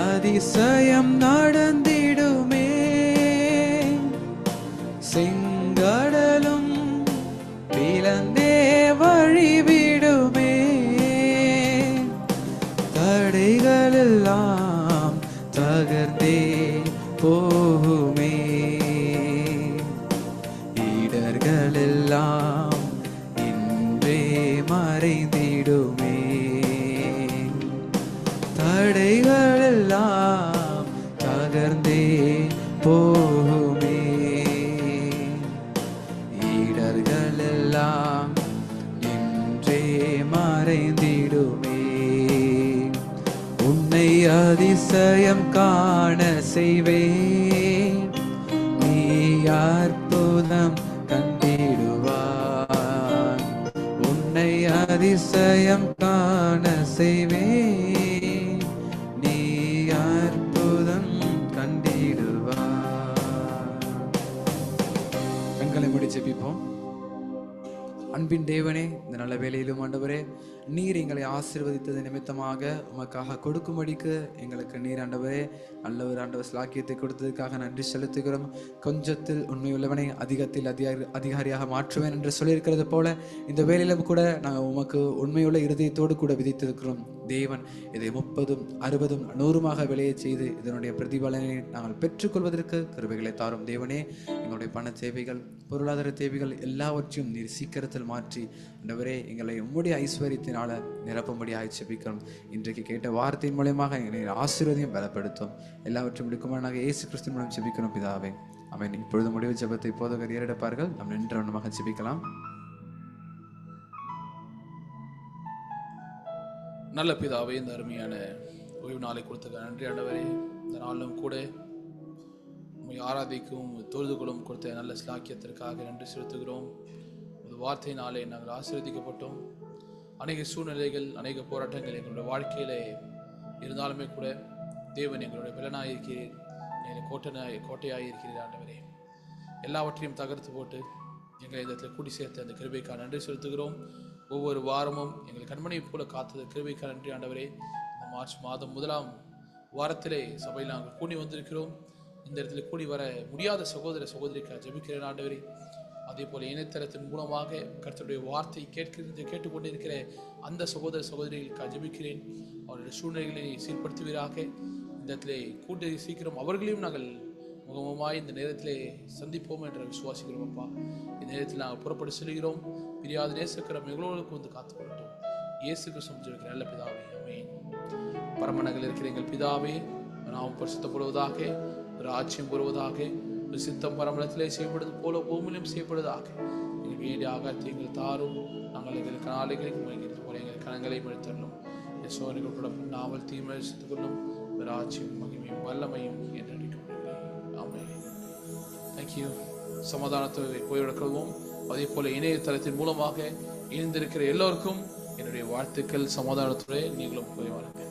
அதிசயம் நடந்திடுமே, செங்கடலும் பிளந்தே வழிவிடுமே. தடைகளெல்லாம் தகர்ந்தே போகுமே, இடர்களெல்லாம் இன்றே மறைந்திடுமே. தடைகளெல்லாம் தகர்ந்தே போகுமே, இடர்களெல்லாம் இன்றே மறைந்திடுமே. உன்னை அதிசயம் காண செய்வேன், நீ அற்புதம் கண்டிடுவார். உன்னை அதிசயம் காண செய்வேன், நீ அற்புதம் கண்டிடுவார். கண்களை மூடி ஜெபிப்போம். அன்பின் தேவனே, இந்த நல்ல வேளையிலும் ஆண்டவரே, நீர் எங்களை ஆசீர்வதித்தது நிமித்தமாக உமக்காக கொடுக்கும்படிக்கு எங்களுக்கு நீர் ஆண்டவரே நல்ல ஒரு ஆண்டவர் ஸ்லாக்கியத்தை கொடுத்ததுக்காக நன்றி செலுத்துகிறோம். கொஞ்சத்தில் உண்மையுள்ளவனை அதிகத்தில் அதிகாரியாக மாற்றுவேன் என்று சொல்லியிருக்கிறது போல இந்த வேளையிலும் கூட நாங்கள் உமக்கு உண்மையுள்ள இருதயத்தோடு கூட விதித்திருக்கிறோம். தேவன் இதை 30, 60, 100 விளைய செய்து இதனுடைய பிரதிபலனை நாங்கள் பெற்றுக்கொள்வதற்கு கிருபைகளை தாரும். தேவனே, எங்களுடைய பண தேவைகள், பொருளாதார தேவைகள் எல்லாவற்றையும் நீர் சீக்கிரத்தில் மாற்றி ஆண்டவரே எங்களை உம்முடைய ஐஸ்வர்யத்தினால நிரப்பும்படியாக ஜெபிக்கிறோம். இன்றைக்கு கேட்ட வார்த்தையின் மூலமாக எங்களை ஆசீர்வாதம் பலப்படுத்தும். எல்லாவற்றையும் முடிக்குமானாக இயேசு கிறிஸ்துவின் மூலம் ஜெபிக்கிறோம் பிதாவே, ஆமென். இப்பொழுது முடிவு ஜெபத்தை போதகர் ஏறெடுப்பார்கள். நாம் நின்றவனமாக ஜெபிக்கலாம். நல்ல பிதாவே, இந்த அருமையான ஓய்வு நாளை கொடுத்த நன்றி ஆண்டவரே. இந்த நாளிலும் கூட உம்மை ஆராதிக்கும் தொழுதுகளும் கொடுத்த நல்ல ஸ்லாக்கியத்திற்காக நன்றி செலுத்துகிறோம். ஒரு வார்த்தையினாலே நாங்கள் ஆசீர்வதிக்கப்பட்டோம். அநேக சூழ்நிலைகள், அநேக போராட்டங்கள் எங்களுடைய வாழ்க்கையிலே இருந்தாலுமே கூட தேவன் எங்களுடைய பலனாக இருக்கிறீர், எங்களை கோட்டையாக இருக்கிறீர் ஆண்டவரே. எல்லாவற்றையும் தகர்த்து போட்டு எங்களை இந்த இடத்துல கூடி சேர்த்து அந்த கிருபைக்காக நன்றி செலுத்துகிறோம். ஒவ்வொரு வாரமும் எங்களை கண்மணியை போல காத்தது கிருபைக்காக நன்றி ஆண்டவரே. இந்த மார்ச் மாதம் 1ஆம் வாரத்திலே சபையில் நாங்கள் கூடி வந்திருக்கிறோம். இந்த இடத்துல கூடி வர முடியாத சகோதர சகோதரிக்காக ஜெபிக்கிறேன் ஆண்டவரே. அதே போல இணையதளத்தின் மூலமாக கர்த்தருடைய வார்த்தை கேட்டுக்கொண்டிருக்கிற அந்த சகோதர சகோதரிகளுக்காக ஜெபிக்கிறேன். அவருடைய சூழ்நிலைகளை சீர்படுத்துவீராக. இந்த இடத்துல கூட்டி சீக்கிரம் அவர்களையும் நாங்கள் முகமுமாய் இந்த நேரத்திலே சந்திப்போம் என்று விசுவாசிக்கிறோம் அப்பா. இந்த நேரத்தில் நாங்கள் புறப்பட்டு செல்கிறோம். பிரியாத நேசக்கரம் எங்களோடு வந்து காத்துக்கொள்ளட்டும். இயேசு கிறிஸ்து ஜெபிக்கிற நல்ல பிதாவே, ஆமென். பரமனங்கள் இருக்கிற எங்கள் பிதாவே, நாம் பரிசுத்தப்படுவதாக, ராஜ்யம் வருவதாக, சித்தம் பரமளத்திலே செய்யப்படுவது போல பூமியிலும் செய்யப்படுவதாக. எங்கள் வேண்டிய ஆகாரத்தை எங்கள் தாரும், நாங்கள் எங்கள் கனாலைகளை போல எங்கள் கணங்களை மறுத்தரணும். சோதனைகளோட நாவல் தீமை சித்துக் கொள்ளும் ராஜ்யம் மகிமையும் வல்லமையும் என்று அழைக்கப்படுகிறேன். ஆமென். தேங்க்யூ. சமாதானத்தை போய்விடக்கவும். அதே போல இணையதளத்தின் மூலமாக இணைந்திருக்கிற எல்லோருக்கும் என்னுடைய வாழ்த்துக்கள். சமாதானத்துடைய நீங்களும் போய் வாருங்கள்.